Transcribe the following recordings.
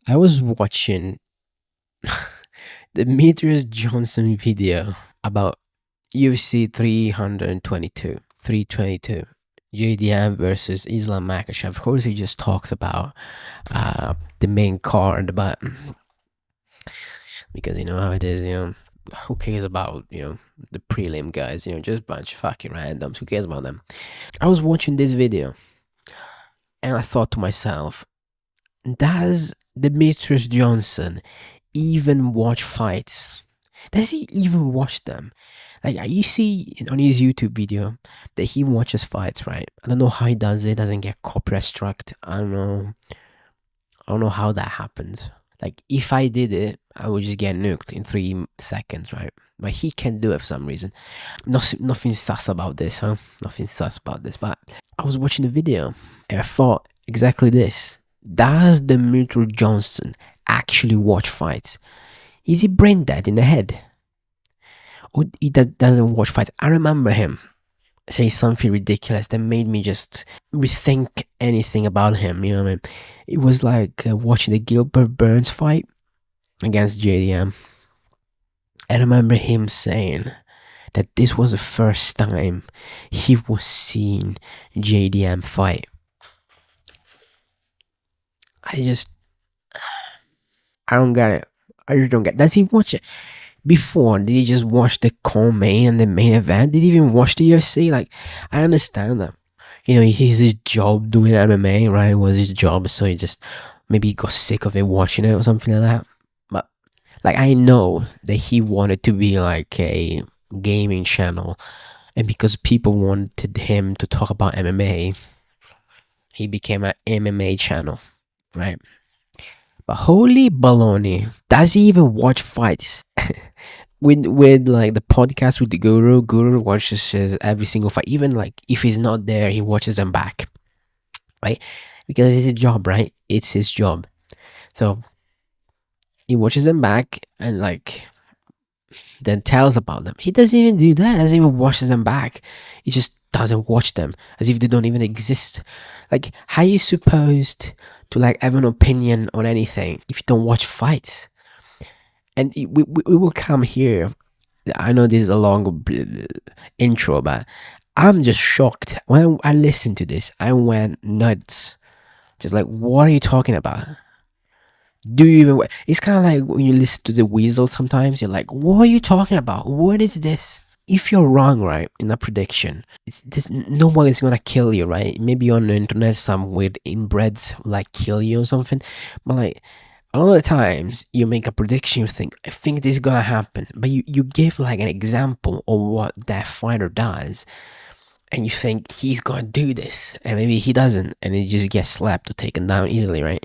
I was watching the Demetrius Johnson video about UFC 322, 322, JDM versus Islam Makhachev. Of course, he just talks about the main card, but because you know how it is, who cares about the prelim guys? Just a bunch of fucking randoms. Who cares about them? I was watching this video and I thought to myself, does Demetrius Johnson even watch fights? Does he even watch them? Like you see on his YouTube video that he watches fights, right? I don't know how he does it. Doesn't get copyright struck. I don't know. I don't know how that happens. Like if I did it, I would just get nuked in 3 seconds, right? But he can't do it for some reason. Nothing sus about this, huh? Nothing sus about this. But I was watching the video and I thought exactly this. Does Demetrius Johnson actually watch fights? Is he brain dead in the head? Or he doesn't watch fights? I remember him say something ridiculous that made me just rethink anything about him. You know what I mean? It was like watching the Gilbert Burns fight against JDM. I remember him saying that this was the first time he was seeing JDM fight. I don't get it. I just don't get it. Does he watch it? Before, did he just watch the co-main and the main event? Did he even watch the UFC? Like, I understand that. He's his job doing MMA, right? It was his job, so he just maybe got sick of it watching it or something like that. But like, I know that he wanted to be like a gaming channel, and because people wanted him to talk about MMA, he became an MMA channel, right? But holy baloney, does he even watch fights? with like the podcast with the Guru watches every single fight. Even like if he's not there, he watches them back, right? Because it's his job, right? It's his job. So he watches them back and like then tells about them. He doesn't even do that. Doesn't even watches them back. He just doesn't watch them as if they don't even exist. Like, how are you supposed to like have an opinion on anything if you don't watch fights? And we will come here. I know this is a long intro, but I'm just shocked. When I listened to this, I went nuts. Just like, what are you talking about? Do you even? It's kind of like when you listen to the Weasel sometimes, you're like, what are you talking about? What is this? If you're wrong, right, in a prediction, no one is gonna kill you, right? Maybe on the internet, some weird inbreds like kill you or something, but like a lot of times you make a prediction, you think, I think this is gonna happen, but you give like an example of what that fighter does, and you think he's gonna do this, and maybe he doesn't, and he just gets slapped or taken down easily, right?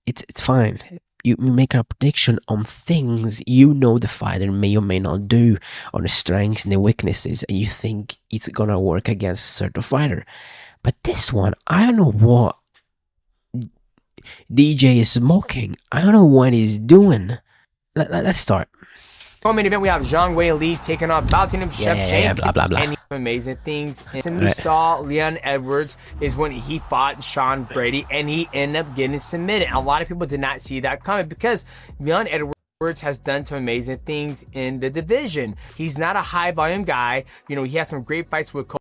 It's fine. You make a prediction on things you know the fighter may or may not do, on the strengths and the weaknesses, and you think it's gonna work against a certain fighter. But this one, I don't know what DJ is smoking. I don't know what he's doing. Let's start. Co-main event, we have Zhang Wei Li taking on Valentina Shevchenko. Blah, blah, blah. And amazing things. And we saw Leon Edwards is when he fought Sean Brady, and he ended up getting submitted. A lot of people did not see that coming because Leon Edwards has done some amazing things in the division. He's not a high volume guy. He has some great fights with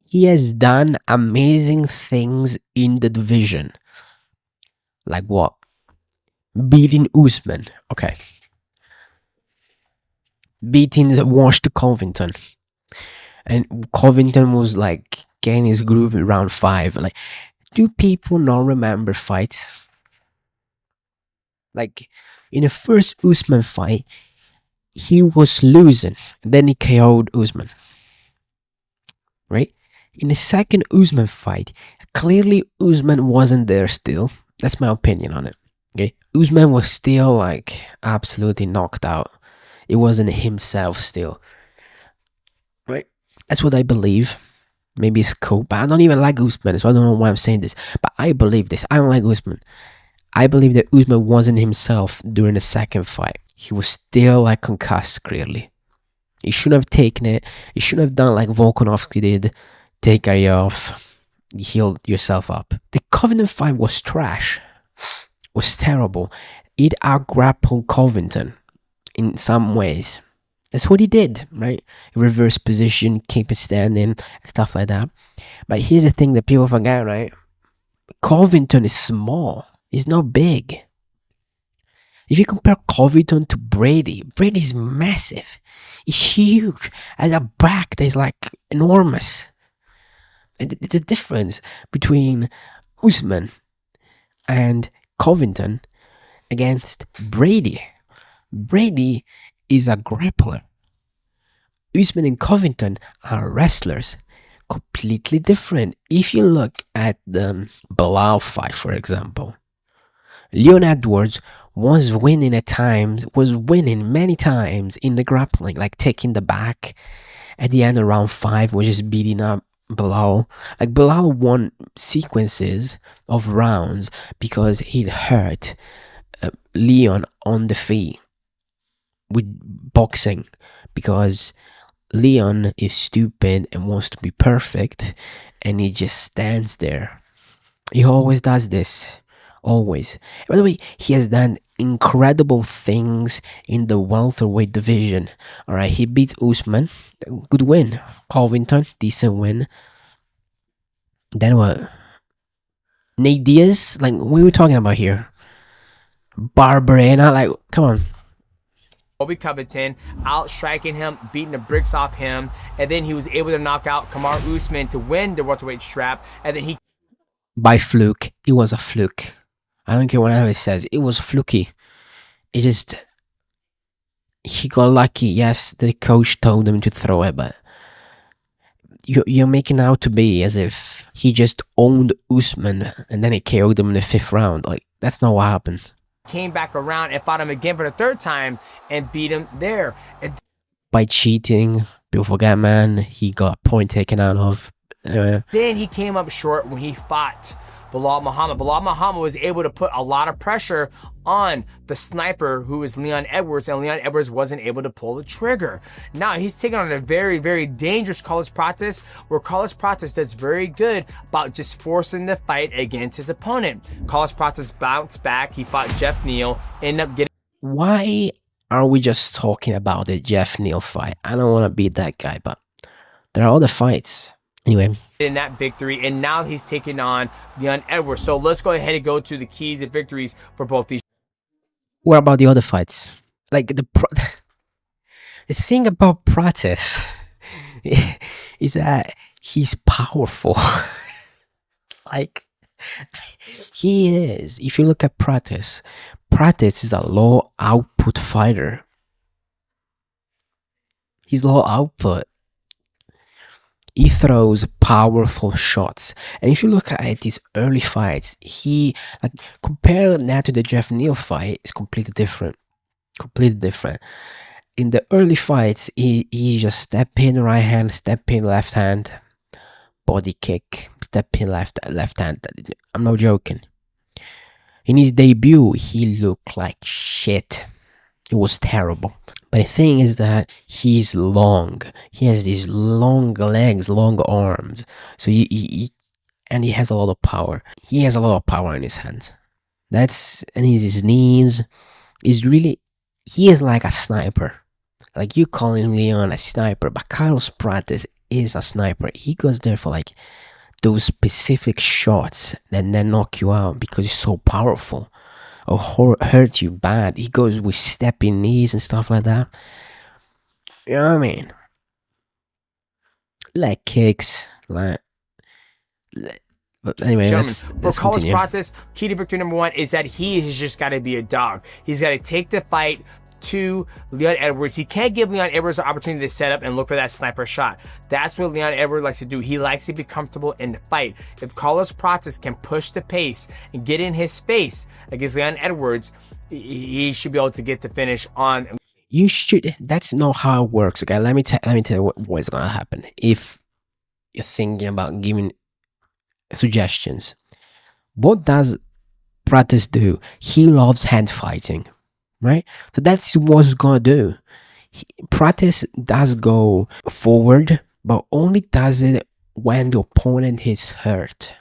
He has done amazing things in the division. Like what? Beating Usman. Okay. Beating Washed Covington. And Covington was like getting his groove in round 5. Like, do people not remember fights? Like, in the first Usman fight, he was losing. Then he KO'd Usman. Right? In the second Usman fight, clearly Usman wasn't there still. That's my opinion on it. Okay? Usman was still like absolutely knocked out. It wasn't himself still. Right? That's what I believe. Maybe it's cool, but I don't even like Usman, so I don't know why I'm saying this. But I believe this. I don't like Usman. I believe that Usman wasn't himself during the second fight. He was still like concussed, clearly. He shouldn't have taken it. He shouldn't have done like Volkanovski did. Take a year off. Heal yourself up. The Covenant fight was trash. was terrible. It out-grappled Covington in some ways. That's what he did, right? Reverse position, keep it standing, stuff like that. But here's the thing that people forget, right? Covington is small. He's not big. If you compare Covington to Brady, Brady's massive. He's huge. As a back, there's like enormous. And it's a difference between Usman and Covington against Brady. Brady is a grappler. Usman and Covington are wrestlers. Completely different. If you look at the Bilal fight, for example, Leon Edwards was winning many times in the grappling, like taking the back. At the end of round 5, was just beating up Bilal. Like Bilal won sequences of rounds because he'd hurt Leon on the feet with boxing, because Leon is stupid and wants to be perfect, and he just stands there. He always does this. Always. By the way, he has done incredible things in the welterweight division. Alright, he beat Usman. Good win. Covington, decent win. Then what? Nate Diaz? Like, what are we talking about here? Barberena? Like, come on. Colby Covington, outstriking him, beating the bricks off him, and then he was able to knock out Kamaru Usman to win the welterweight strap, and then he... By fluke. It was a fluke. I don't care what anyone says. It was fluky. It just... He got lucky. Yes, the coach told him to throw it, but... You're making out to be as if he just owned Usman and then he KO'd him in the 5th round. Like, that's not what happened. Came back around and fought him again for the 3rd time and beat him there. And by cheating, people forget, man, he got a point taken out of. then he came up short when he fought Bilal Muhammad. Bilal Muhammad was able to put a lot of pressure on the sniper, who is Leon Edwards, and Leon Edwards wasn't able to pull the trigger. Now he's taking on a very, very dangerous Carlos Prates, where Carlos Prates does very good about just forcing the fight against his opponent. Carlos Prates bounced back. He fought Jeff Neal, ended up getting... Why are we just talking about the Jeff Neal fight? I don't want to beat that guy, but there are other fights. Anyway, in that victory, and now he's taking on Leon Edwards. So let's go ahead and go to the key to victories for both these. What about the other fights? Like the thing about Prates is that he's powerful. Like, he is. If you look at Prates is a low output fighter. He's low output. He throws powerful shots. And if you look at his early fights, he, like, compare that to the Jeff Neal fight, it's completely different. Completely different. In the early fights, he just step in right hand, step in left hand, body kick, step in left hand. I'm not joking. In his debut, he looked like shit. It was terrible. But the thing is that he's long. He has these long legs, long arms. So he has a lot of power. He has a lot of power in his hands. And his knees is really, he is like a sniper. Like, you calling Leon a sniper, but Carlos Prates is a sniper. He goes there for like those specific shots that then knock you out because he's so powerful. Or hurt you bad. He goes with stepping knees and stuff like that. You know what I mean? Leg kicks, but anyway, let's Carlos continue. Prates, key to victory number 1 is that he has just got to be a dog. He's got to take the fight to Leon Edwards. He can't give Leon Edwards the opportunity to set up and look for that sniper shot. That's what Leon Edwards likes to do. He likes to be comfortable in the fight. If Carlos Prates can push the pace and get in his face against Leon Edwards, he should be able to get the finish on. You should. That's not how it works. Okay, let me tell you what's gonna happen. If you're thinking about giving suggestions, what does Prates do? He loves hand fighting. Right? So that's what he's gonna do. Prates does go forward, but only does it when the opponent is hurt.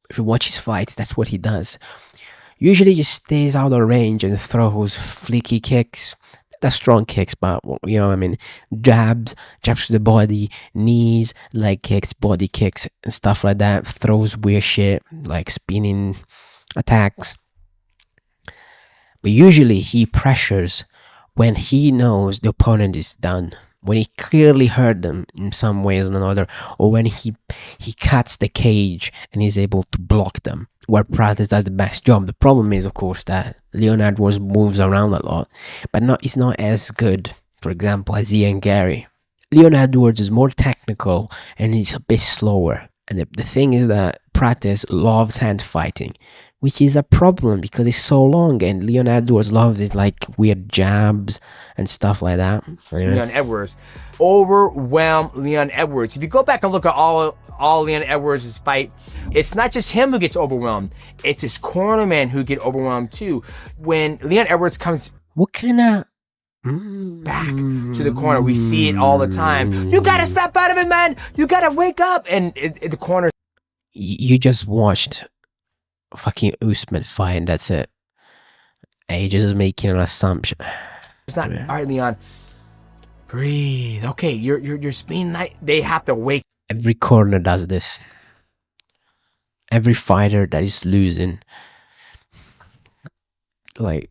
If you watch his fights, that's what he does. Usually just stays out of range and throws flicky kicks. That's strong kicks, but you know what I mean. Jabs to the body, knees, leg kicks, body kicks, and stuff like that. Throws weird shit like spinning attacks. But usually he pressures when he knows the opponent is done. When he clearly hurt them in some ways or another, or when he cuts the cage and is able to block them, where Prates does the best job. The problem is, of course, that Leon Edwards moves around a lot, but it's not as good, for example, as Ian Gary. Leon Edwards is more technical and he's a bit slower. And the thing is that Prates loves hand fighting, which is a problem because it's so long, and Leon Edwards loves his like weird jabs and stuff like that. Anyway. Leon Edwards overwhelm Leon Edwards. If you go back and look at all Leon Edwards' fight, it's not just him who gets overwhelmed, it's his cornerman who get overwhelmed too. When Leon Edwards comes what kind of back to the corner, we see it all the time. You gotta step out of it, man, you gotta wake up. And the corner, you just watched fucking Usman fight and that's it. And you're just making an assumption. It's not, all right, Leon, breathe. Okay, you're speeding. They have to wake. Every corner does this. Every fighter that is losing, like,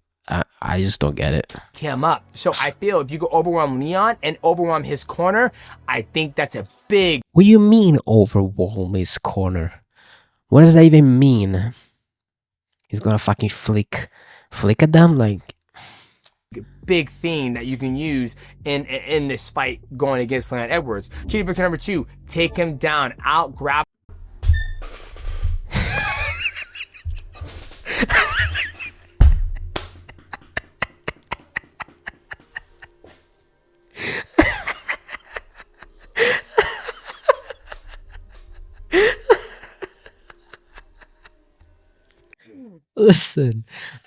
I just don't get it. Him up. So I feel if you go overwhelm Leon and overwhelm his corner, I think that's a big. What do you mean overwhelm his corner? What does that even mean? He's gonna fucking flick at them like. Big thing that you can use in this fight going against Leon Edwards. Key victor number 2, take him down, out grab.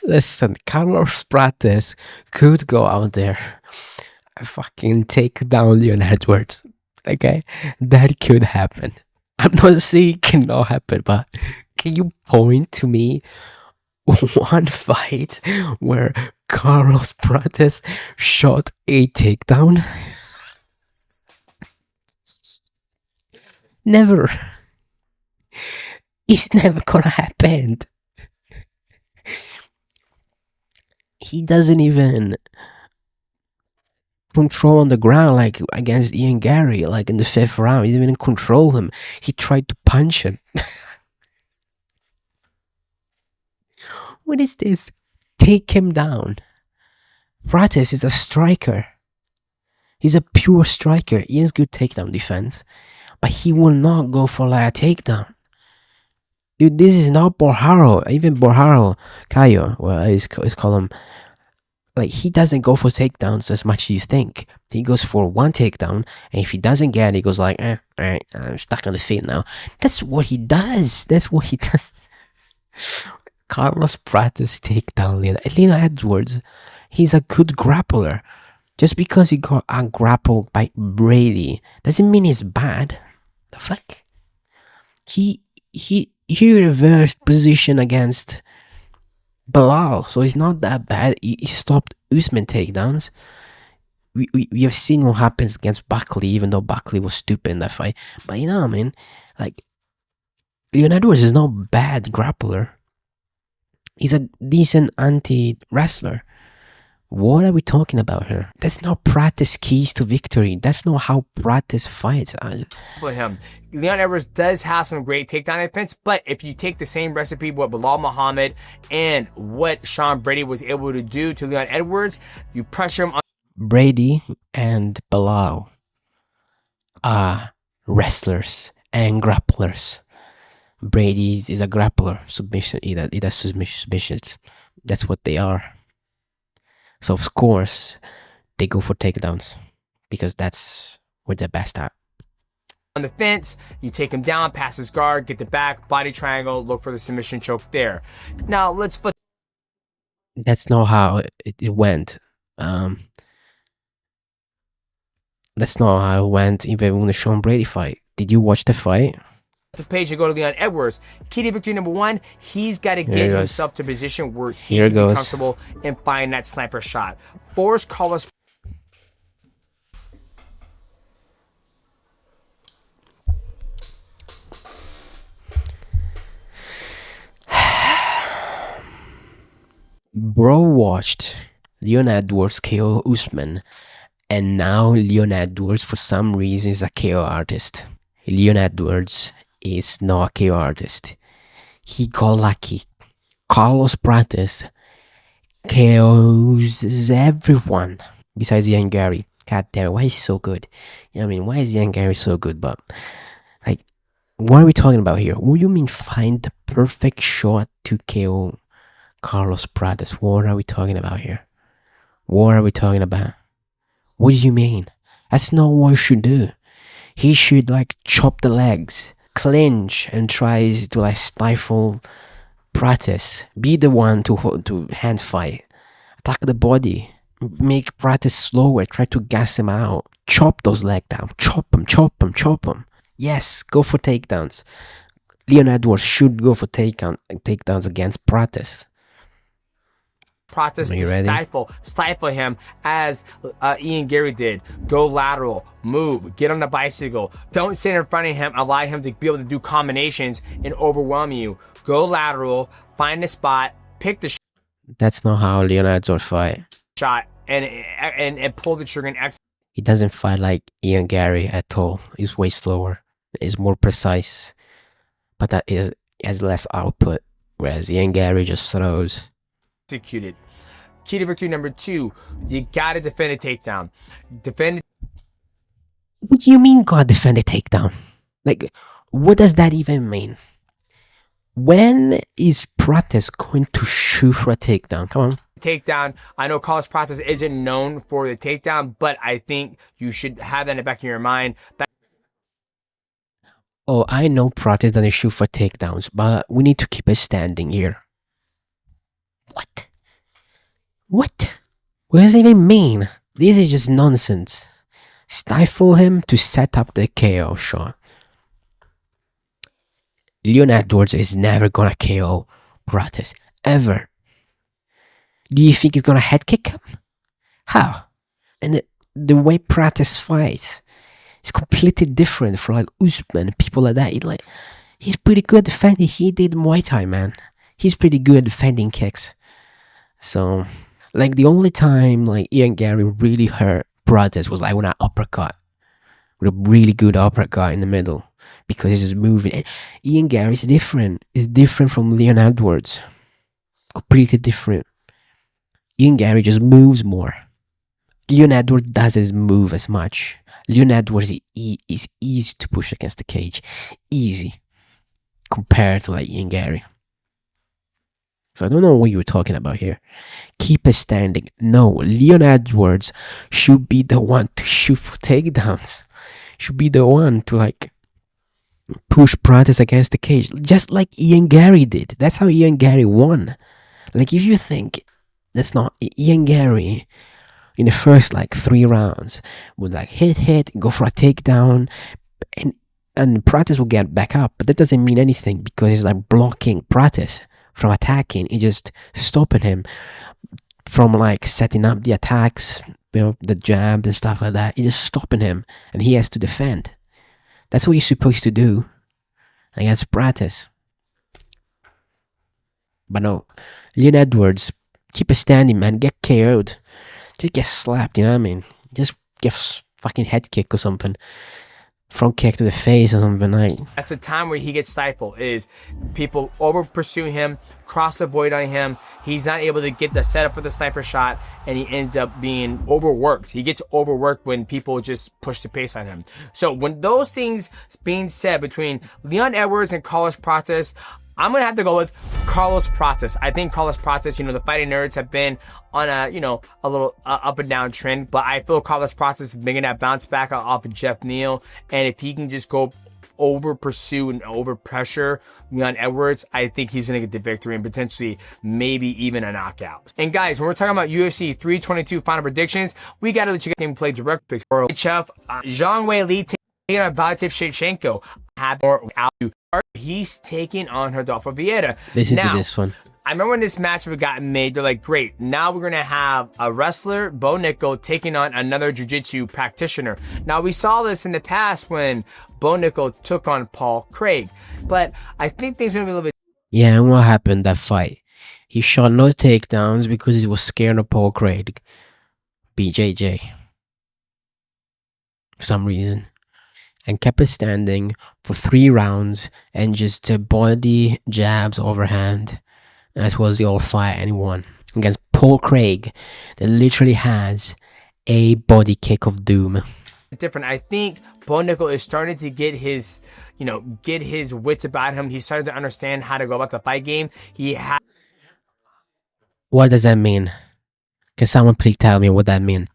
Listen, Carlos Prates could go out there and fucking take down Leon Edwards. Okay? That could happen. I'm not saying it cannot happen, but can you point to me one fight where Carlos Prates shot a takedown? Never. It's never gonna happen. He doesn't even control on the ground like against Ian Gary, like in the 5th round. He didn't even control him. He tried to punch him. What is this? Take him down. Prates is a striker. He's a pure striker. He has good takedown defense, but he will not go for like a takedown. Dude, this is not Borjaro. Even Borjaro, Caio, well, it's called him. Like, he doesn't go for takedowns as much as you think. He goes for one takedown, and if he doesn't get it, he goes like, alright, I'm stuck on the feet now. That's what he does. Carlos Prates takedown Leon Edwards. He's a good grappler. Just because he got grappled by Brady doesn't mean he's bad. The fuck? He reversed position against Bilal, so it's not that bad. He stopped Usman takedowns. We have seen what happens against Buckley, even though Buckley was stupid in that fight. But you know what I mean? Like, Leon Edwards is not a bad grappler. He's a decent anti-wrestler. What are we talking about here? That's not Prates' keys to victory. That's not how Prates fights. For him, Leon Edwards does have some great takedown defense, but if you take the same recipe what Bilal Muhammad and what Sean Brady was able to do to Leon Edwards, you pressure him on. Brady and Bilal are wrestlers and grapplers. Brady is a grappler, submission. He does submissions. That's what they are. So of course, they go for takedowns because that's what they're best at. On the fence, you take him down, pass his guard, get the back, body triangle, look for the submission choke there. Now let's flip. That's not how it went. That's not how it went even in the Sean Brady fight. Did you watch the fight? the page and go to Leon Edwards. Key to victory number 1, he's got to get himself to a position where he can be comfortable and find that sniper shot. Force Carlos. Bro watched Leon Edwards KO Usman, and now Leon Edwards for some reason is a KO artist. Leon Edwards is not a KO artist. He got lucky. Carlos Prates KOs everyone besides Ian Gary. God damn, why is he so good? I mean, why is Ian Gary so good? But like, what are we talking about here? What do you mean find the perfect shot to KO Carlos Prates? What are we talking about here? What are we talking about? What do you mean? That's not what he should do. He should like chop the legs, clinch, and tries to like stifle Prates. Be the one to hand fight, attack the body, make Prates slower, try to gas him out, chop those legs down, chop them, chop them, chop them. Yes, go for takedowns. Leon Edwards should go for takedowns against Prates. Prates to stifle him as Ian Gary did. Go lateral, move, get on the bicycle. Don't sit in front of him, allow him to be able to do combinations and overwhelm you. Go lateral, find a spot, pick the That's not how Leon Edwards fight. Shot and pull the trigger and execute. He doesn't fight like Ian Gary at all. He's way slower. He's more precise, but that has less output. Whereas Ian Gary just throws. Executed. Key to victory number 2, you gotta defend a takedown. What do you mean gotta defend a takedown? Like, what does that even mean? When is Prates going to shoot for a takedown? Come on. Takedown. I know Carlos Prates isn't known for the takedown, but I think you should have that in the back of your mind. Oh, I know Prates doesn't shoot for takedowns, but we need to keep it standing here. What? What? What does it even mean? This is just nonsense. Stifle him to set up the KO shot. Leon Edwards is never gonna KO Prates. Ever. Do you think he's gonna head kick him? How? And the way Prates fights is completely different from like Usman and people like that. He's pretty good defending. He did Muay Thai, man. He's pretty good at defending kicks. So, like, the only time like Ian Gary really hurt Prates was like when I uppercut with a really good uppercut in the middle because he's just moving. And Ian Gary is different. It's different from Leon Edwards. Completely different. Ian Gary just moves more. Leon Edwards doesn't move as much. Leon Edwards is easy to push against the cage. Easy. Compared to like Ian Gary. So I don't know what you were talking about here. Keep it standing. No, Leon Edwards should be the one to shoot for takedowns. Should be the one to like push Prates against the cage. Just like Ian Gary did. That's how Ian Gary won. Like if you think that's not Ian Gary in the first like 3 rounds would like hit, go for a takedown and Prates will get back up. But that doesn't mean anything because he's like blocking Prates from attacking. It's just stopping him from like setting up the attacks, the jabs and stuff like that. It's just stopping him and he has to defend. That's what you're supposed to do against Prates. But no, Leon Edwards, keep it standing, man. Get KO'd. Just get slapped, you know what I mean? Just get fucking head kick or something. Front kick to the face or something like. That's the time where he gets stifled, is people over pursue him, cross the void on him. He's not able to get the setup for the sniper shot, and he ends up being overworked. He gets overworked when people just push the pace on him. So when those things being said between Leon Edwards and Carlos Prates, I'm going to have to go with Carlos Prates. I think Carlos Prates, the fighting nerds have been on a little up and down trend, but I feel Carlos Prates is making that bounce back off of Jeff Neal. And if he can just go over pursue and over pressure Leon Edwards, I think he's going to get the victory and potentially maybe even a knockout. And guys, when we're talking about UFC 322 final predictions, we got to let you guys play direct picks for Chef Zhang Wei Li on Valentin Shevchenko. Have more without you. He's taking on Rodolfo Vieira. Listen to Now, this one. I remember when this matchup got made, they're like, great, now we're going to have a wrestler, Bo Nickel, taking on another jiu-jitsu practitioner. Now, we saw this in the past when Bo Nickel took on Paul Craig, but I think things are going to be a little bit... Yeah, and what happened that fight? He shot no takedowns because he was scared of Paul Craig. BJJ. For some reason. And kept it standing for 3 rounds and just body jabs overhand. That was the old fight, and he won against Paul Craig that literally has a body kick of doom. Different. I think Bo Nickel is starting to get his, get his wits about him. He's starting to understand how to go about the fight game. What does that mean? Can someone please tell me what that means?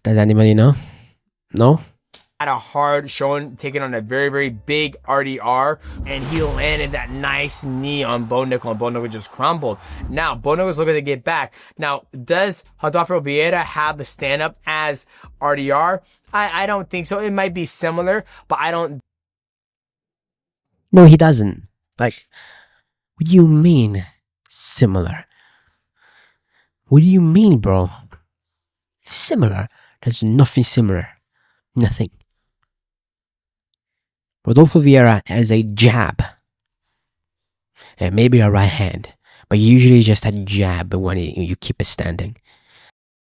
Does anybody know? No? Had a hard showing, taking on a very, very big RDR, and he landed that nice knee on Bo Nickel, and Bo Nickel just crumbled. Now, Bo Nickel's looking to get back. Now, does Rodolfo Vieira have the stand-up as RDR? I don't think so. It might be similar, but I don't... No, he doesn't. Like, what do you mean, similar? What do you mean, bro? Similar? There's nothing similar. Nothing. Rodolfo Vieira has a jab. And maybe a right hand. But usually just a jab when you keep it standing.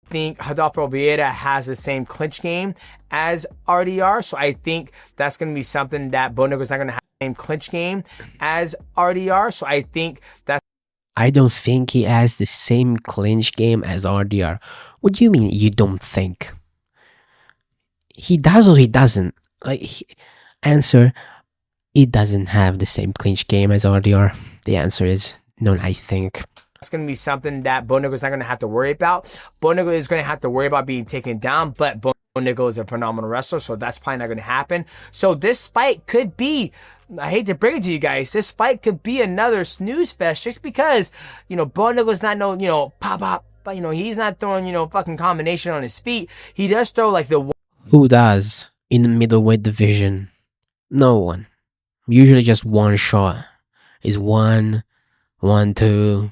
I think Rodolfo Vieira has the same clinch game as RDR. So I think that's going to be something that Bo Nickel's not going to have the same clinch game as RDR. So I think that's... I don't think he has the same clinch game as RDR. What do you mean you don't think? He does or he doesn't? Answer, he doesn't have the same clinch game as RDR. The answer is no, I think. It's going to be something that Bo Nickel's not going to have to worry about. Bo Nickel is going to have to worry about being taken down, but Bo Nickel is a phenomenal wrestler, so that's probably not going to happen. So this fight could be, I hate to bring it to you guys, this fight could be another snooze fest just because, Bo Nickel's not pop, but, he's not throwing, fucking combination on his feet. He does throw like the... Who does in the middleweight division? No one. Usually just one shot. Is 1, 1, 2,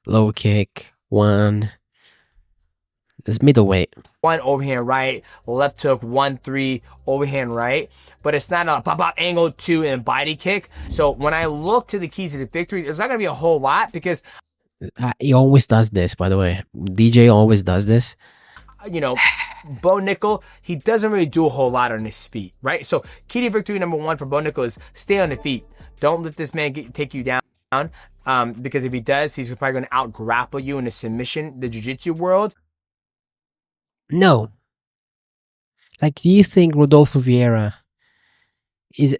low kick, 1. That's middleweight. 1 overhand right, left hook, 1, 3, overhand right. But it's not a pop angle 2 and body kick. So when I look to the keys to the victory, there's not going to be a whole lot because... he always does this, by the way. DJ always does this. Bo Nickel, he doesn't really do a whole lot on his feet, right? So key to victory number 1 for Bo Nickel is stay on the feet. Don't let this man take you down. Because if he does, he's probably going to out grapple you in the submission, the jiu-jitsu world. No. Do you think Rodolfo Vieira is,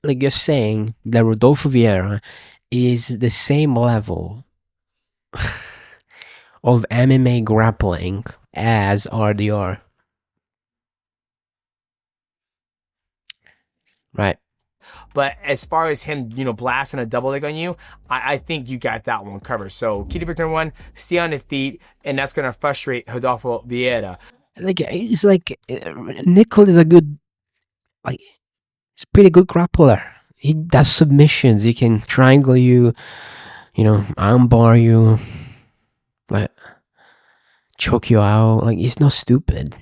you're saying that Rodolfo Vieira is the same level of MMA grappling as RDR? Right. But as far as him, blasting a double leg on you, I think you got that one covered. So key to victory 1, stay on the feet, and that's going to frustrate Rodolfo Vieira. It's Nickel is a good, he's a pretty good grappler. He does submissions. He can triangle you, armbar you, choke you out. He's not stupid.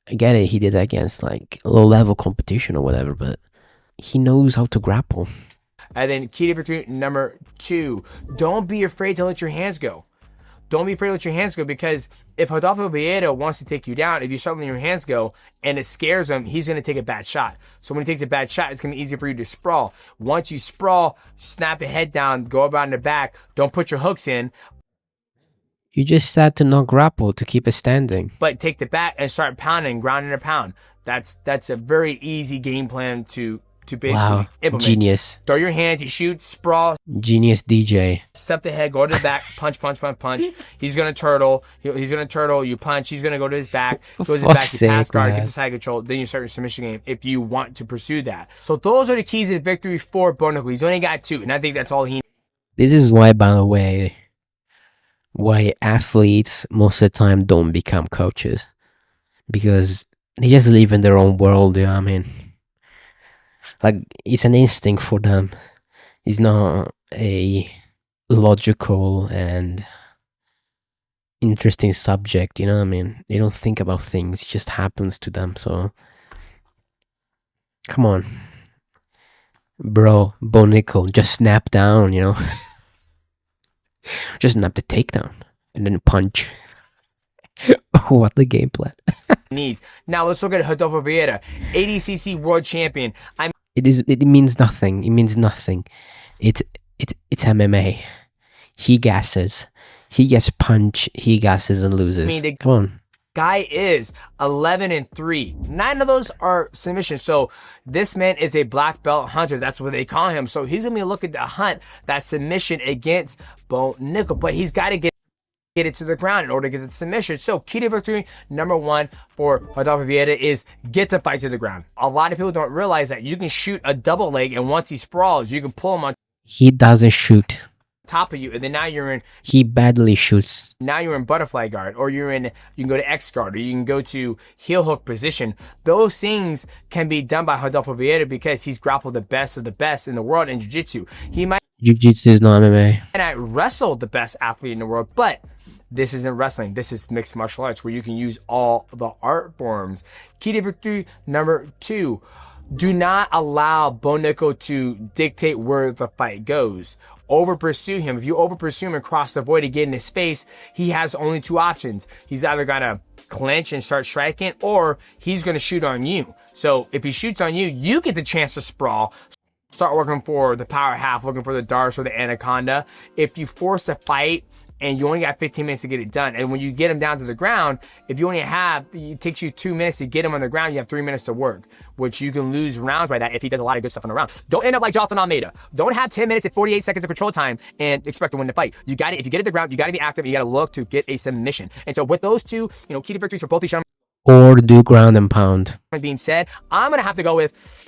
I get it. He did that against low level competition or whatever, but he knows how to grapple. And then key to victory number 2, don't be afraid to let your hands go. Don't be afraid to let your hands go, because if Rodolfo Vieira wants to take you down, if you start letting your hands go and it scares him, he's going to take a bad shot. So when he takes a bad shot, it's going to be easier for you to sprawl. Once you sprawl, snap the head down, go around the back, don't put your hooks in. You just said to not grapple, to keep it standing. But take the bat and start pounding, grounding a pound. That's a very easy game plan to basically implement. Genius. Throw your hands, you shoot, sprawl. Genius DJ. Step the head, go to the back, punch. He's going to turtle. He's going to turtle, you punch. He's going to go to his back. Go to his back, you pass guard, get the side control. Then you start your submission game if you want to pursue that. So those are the keys to victory for Bo Nickel. He's only got 2, and I think that's all he needs. This is why, by the way, why athletes most of the time don't become coaches. Because they just live in their own world, you know what I mean? Like it's an instinct for them. It's not a logical and interesting subject, you know what I mean? They don't think about things, it just happens to them. So come on, bro, Bo Nickel, just snap down, you know? Just snap the takedown and then punch. What the game plan? Needs. Now let's look at Rodolfo Vieira, ADCC world champion. It means nothing. It means nothing. It's MMA. He gasses. He gets punched. He gasses and loses. Come on. Guy is 11-3. 9 of those are submissions. So this man is a black belt hunter. That's what they call him. So he's gonna be looking to hunt that submission against Bo Nickel, but he's got to get it to the ground in order to get the submission. So key to victory number 1 for Rodolfo Vieira is get the fight to the ground. A lot of people don't realize that you can shoot a double leg, and once he sprawls, you can pull him on He doesn't shoot. top of you, and then now you're in. He badly shoots. Now you're in butterfly guard, or you can go to X guard, or you can go to heel hook position. Those things can be done by Rodolfo Vieira because he's grappled the best of the best in the world in jiu-jitsu. He might Jiu-jitsu is not MMA. not wrestle the best athlete in the world, but this isn't wrestling. This is mixed martial arts where you can use all the art forms. Key to victory number 2. Do not allow Bo Nickel to dictate where the fight goes. Over pursue him. If you over pursue him and cross the void to get in his space, he has only 2 options. He's either gonna clinch and start striking, or he's gonna shoot on you. So if he shoots on you, you get the chance to sprawl. Start working for the power half, looking for the darts or the anaconda. If you force a fight and you only got 15 minutes to get it done, and when you get him down to the ground, if you only have, it takes you 2 minutes to get him on the ground, you have 3 minutes to work, which you can lose rounds by that if he does a lot of good stuff on the round. Don't end up like Jonathan Almeida. Don't have 10 minutes and 48 seconds of control time and expect to win the fight. You got it. If you get it to the ground, you got to be active. And you got to look to get a submission. And so with those two, key to victories for both these gentlemen. Or do ground and pound. Being said, I'm gonna have to go with.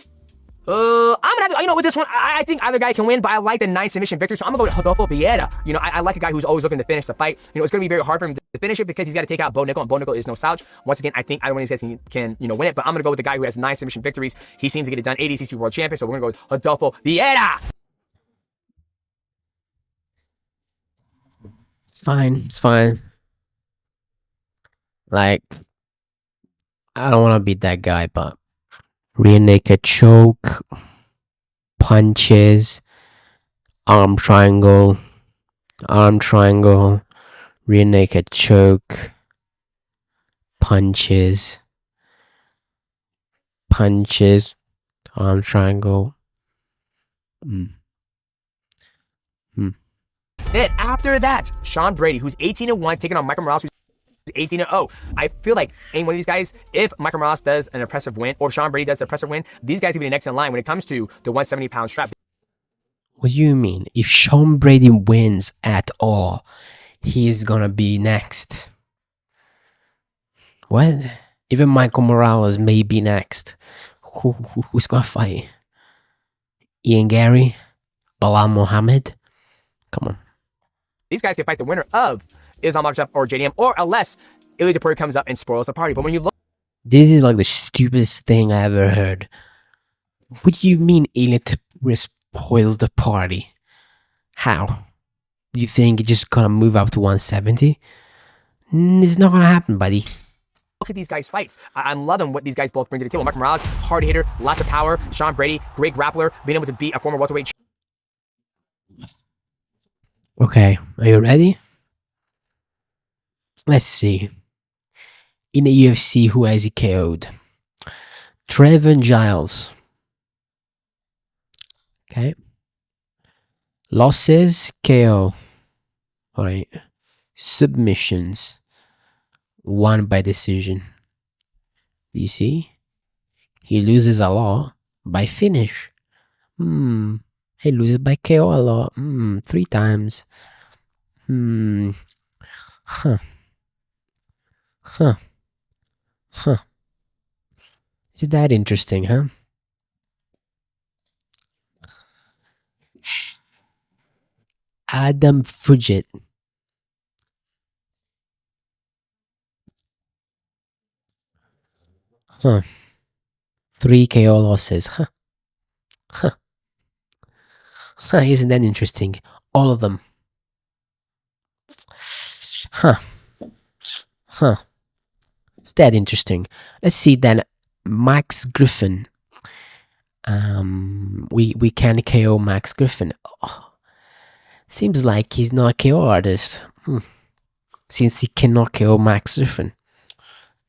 I'm gonna have to, with this one, I think either guy can win, but I like the 9 submission victory, so I'm gonna go with Rodolfo Vieira. I like a guy who's always looking to finish the fight. It's gonna be very hard for him to finish it because he's got to take out Bo Nickel, and Bo Nickel is no slouch. Once again, I think either one of these guys can win it, but I'm gonna go with the guy who has 9 submission victories. He seems to get it done. ADCC world champion, so we're gonna go with Rodolfo Vieira. It's fine. It's fine. Like, I don't want to be that guy, but rear naked choke, punches, arm triangle, rear naked choke, punches, arm triangle. Then after that, Sean Brady, who's 18-1, taking on Michael Morales, who's 18-0. I feel like any one of these guys, if Michael Morales does an impressive win or Sean Brady does an impressive win, these guys will be the next in line when it comes to the 170-pound strap. What do you mean? If Sean Brady wins at all, he's gonna be next. What? Even Michael Morales may be next. Who's gonna fight? Ian Gary? Bilal Mohammed? Come on. These guys can fight the winner of Islam Makhachev or JDM, or unless Ilya Topuria comes up and spoils the party. But when you look, this is like the stupidest thing I ever heard. What do you mean Ilya Topuria spoils the party? How? You think it's just gonna move up to 170? It's not gonna happen, buddy. Look at these guys' fights. I'm loving what these guys both bring to the table. Michael Morales, hard hitter, lots of power. Sean Brady, great grappler, being able to beat a former welterweight. Okay, are you ready? Let's see. In the UFC, who has he KO'd? Trevor Giles. Okay. Losses, KO. Alright. Submissions. 1 by decision. Do you see? He loses a lot by finish. He loses by KO a lot. 3 times. Huh. Is that interesting, huh? Adam Fugit. Huh. 3 KO losses, huh? Isn't that interesting? All of them. Huh. Huh. It's that interesting. Let's see then. Max Griffin. We can KO Max Griffin. Oh, seems like he's not a KO artist. Since he cannot KO Max Griffin.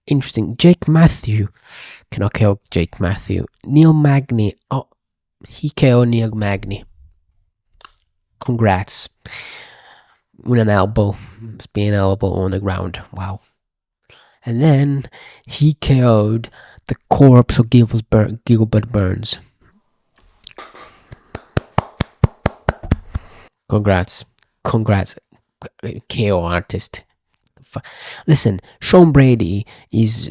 Interesting. Jake Matthew. Cannot KO Jake Matthew. Neil Magny. Oh, he KO Neil Magny. Congrats. With an elbow. Spinning elbow on the ground. Wow. And then he KO'd the corpse of Gilbert Burns. Congrats. KO artist. Listen, Sean Brady is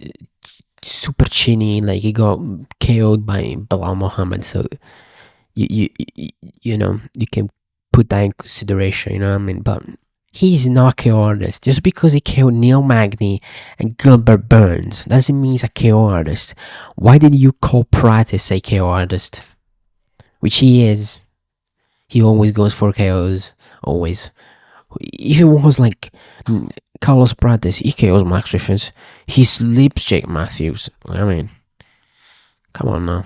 super chinny. Like, he got KO'd by Bilal Muhammad. So you know, you can put that in consideration. You know what I mean? But he's not a KO artist. Just because he KO'd Neil Magny and Gilbert Burns doesn't mean he's a KO artist. Why did you call Prates a KO artist? Which he is. He always goes for KOs. Always. If it was like Carlos Prates, he KOs Max Griffin. He sleeps Jake Matthews. I mean, come on now.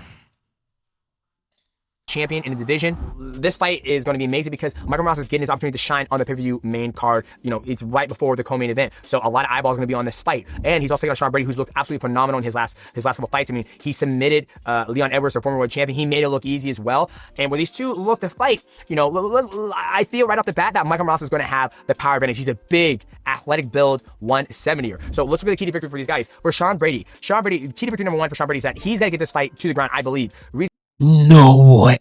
Champion in the division. This fight is going to be amazing because Michael Morales is getting his opportunity to shine on the pay-per-view main card. You know, it's right before the co-main event, so a lot of eyeballs are going to be on this fight. And he's also got Sean Brady, who's looked absolutely phenomenal in his last couple fights. I mean, he submitted Leon Edwards, a former world champion. He made it look easy as well. And when these two look to fight, you know, I feel right off the bat that Michael Morales is going to have the power advantage. He's a big, athletic build 170er. So let's look at the key to victory for these guys. For Sean Brady, key to victory number one for Sean Brady is that he's got to get this fight to the ground, I believe. No way.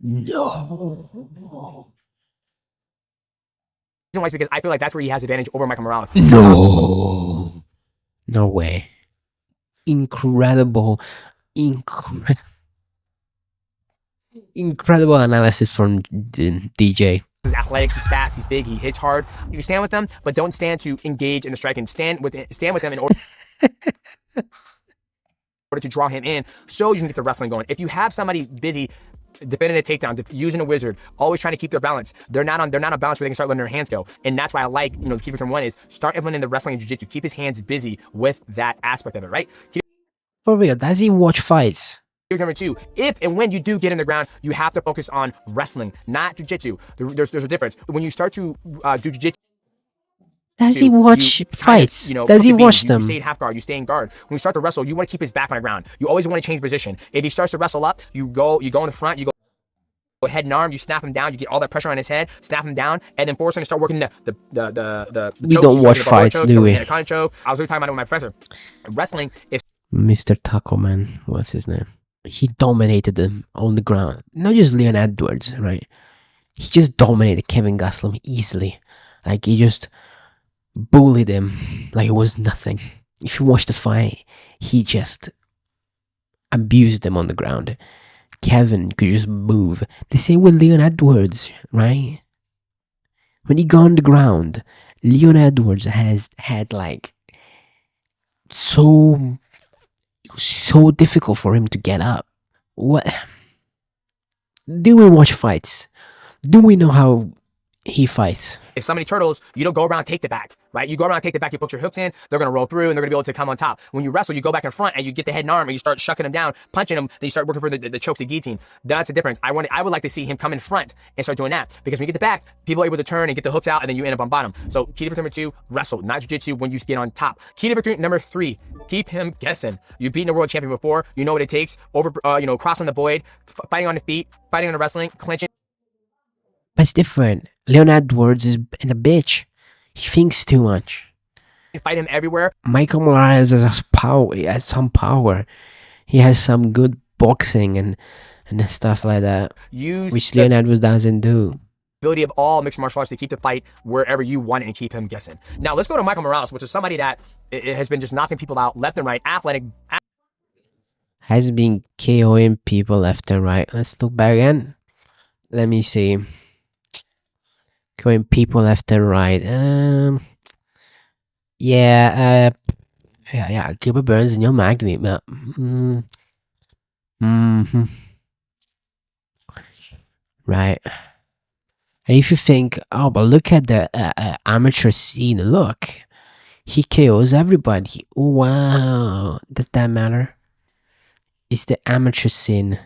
No. Reason why is because I feel like that's where he has advantage over Michael Morales. No. No way. Incredible analysis from DJ. He's athletic, he's fast, he's big, he hits hard. You can stand with them, but don't stand to engage in the strike, and stand with them in order to draw him in so you can get the wrestling going. If you have somebody busy defending a takedown, using a wizard, always trying to keep their balance, they're not on balance where they can start letting their hands go. And that's why I like, you know, the key victory one is start implementing the wrestling and jiu-jitsu. Keep his hands busy with that aspect of it, right? For real, does he watch fights? Number two, if and when you do get in the ground, you have to focus on wrestling, not jiu-jitsu. There's a difference. When you start to do jiu-jitsu, does he watch fights? You know, does he watch them? You stay in half guard, you stay in guard. When you start to wrestle, you want to keep his back on the ground. You always want to change position. If he starts to wrestle up, you go in the front, you go head and arm, you snap him down, you get all that pressure on his head, snap him down, and then force him to start working the we don't watch fights, do we? I was really talking about it with my professor. Wrestling is Mr. Taco Man, what's his name? He dominated them on the ground. Not just Leon Edwards, right? He just dominated Kevin Gastelum easily. Like, he just bullied him like it was nothing. If you watch the fight, he just abused him on the ground. Kevin could just move. The same with Leon Edwards, right? When he got on the ground, Leon Edwards has had like so difficult for him to get up. What? Do we watch fights? Do we know how he fights? If somebody turtles, you don't go around and take the back, right? You go around and take the back, you put your hooks in, they're going to roll through and they're going to be able to come on top. When you wrestle, you go back in front and you get the head and arm and you start shucking them down, punching them, then you start working for the chokes and guillotine. That's the difference. I would like to see him come in front and start doing that, because when you get the back, people are able to turn and get the hooks out and then you end up on bottom. So key to victory number two, wrestle, not jiu-jitsu when you get on top. Key to victory number three, keep him guessing. You've beaten a world champion before, you know what it takes, crossing the void, fighting on the feet, fighting on the wrestling, clinching. But it's different. Leon Edwards is a bitch. He thinks too much. Fight him everywhere. Michael Morales has power. He has some power. He has some good boxing and stuff like that, which Leon Edwards doesn't do. Ability of all mixed martial arts to keep the fight wherever you want it and keep him guessing. Now let's go to Michael Morales, which is somebody that has been just knocking people out left and right. Athletic. Has been KOing people left and right. Let's look back again. Let me see. Going people left and right. Yeah. Gilbert Burns and Neil Magny. Mm-hmm. Right. And if you think, oh, but look at the amateur scene. Look, he kills everybody. Wow. Does that matter? It's the amateur scene.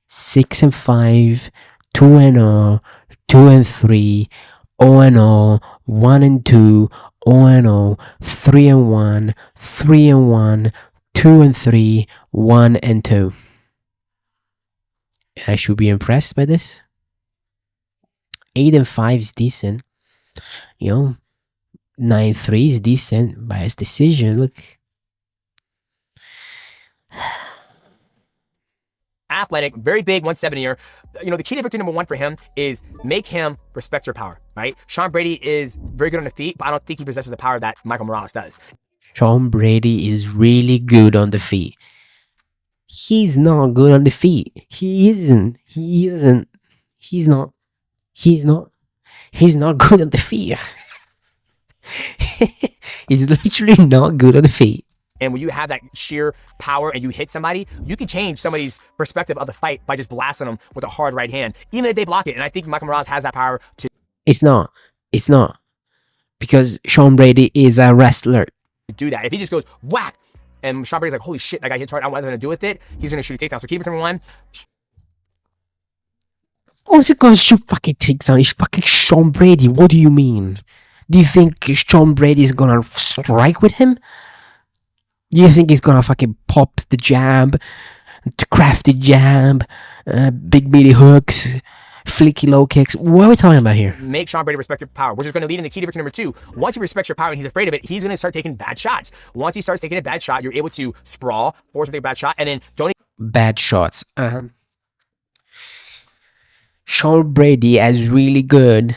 6-5, 2-0, 2-3, 0-0, 1-2, 0-0, 3-1, 3-1, 2-3, 1-2. I should be impressed by this. 8-5 is decent. 9-3 is decent by his decision. Look. Athletic, very big, 170er. The key to victory number one for him is make him respect your power, right? Sean Brady is very good on the feet, but I don't think he possesses the power that Michael Morales does. Sean Brady is really good on the feet. He's not good on the feet. He isn't. He's not good on the feet. He's literally not good on the feet. And when you have that sheer power and you hit somebody, you can change somebody's perspective of the fight by just blasting them with a hard right hand, even if they block it. And I think Michael Morales has that power to. It's not. Because Sean Brady is a wrestler. Do that. If he just goes whack, and Sean Brady's like, holy shit, that guy hits hard, I don't want nothing to do with it, he's going to shoot a takedown. So keep it number one. What's it going to shoot fucking takedown? It's fucking Sean Brady. What do you mean? Do you think Sean Brady is going to strike with him? Do you think he's gonna fucking pop the jab, the crafty jab, big meaty hooks, flicky low kicks? What are we talking about here? Make Sean Brady respect your power, which is going to lead into key to victory number two. Once he respects your power and he's afraid of it, he's going to start taking bad shots. Once he starts taking a bad shot, you're able to sprawl, force him to take a bad shot, and then don't. Bad shots. Sean Brady is really good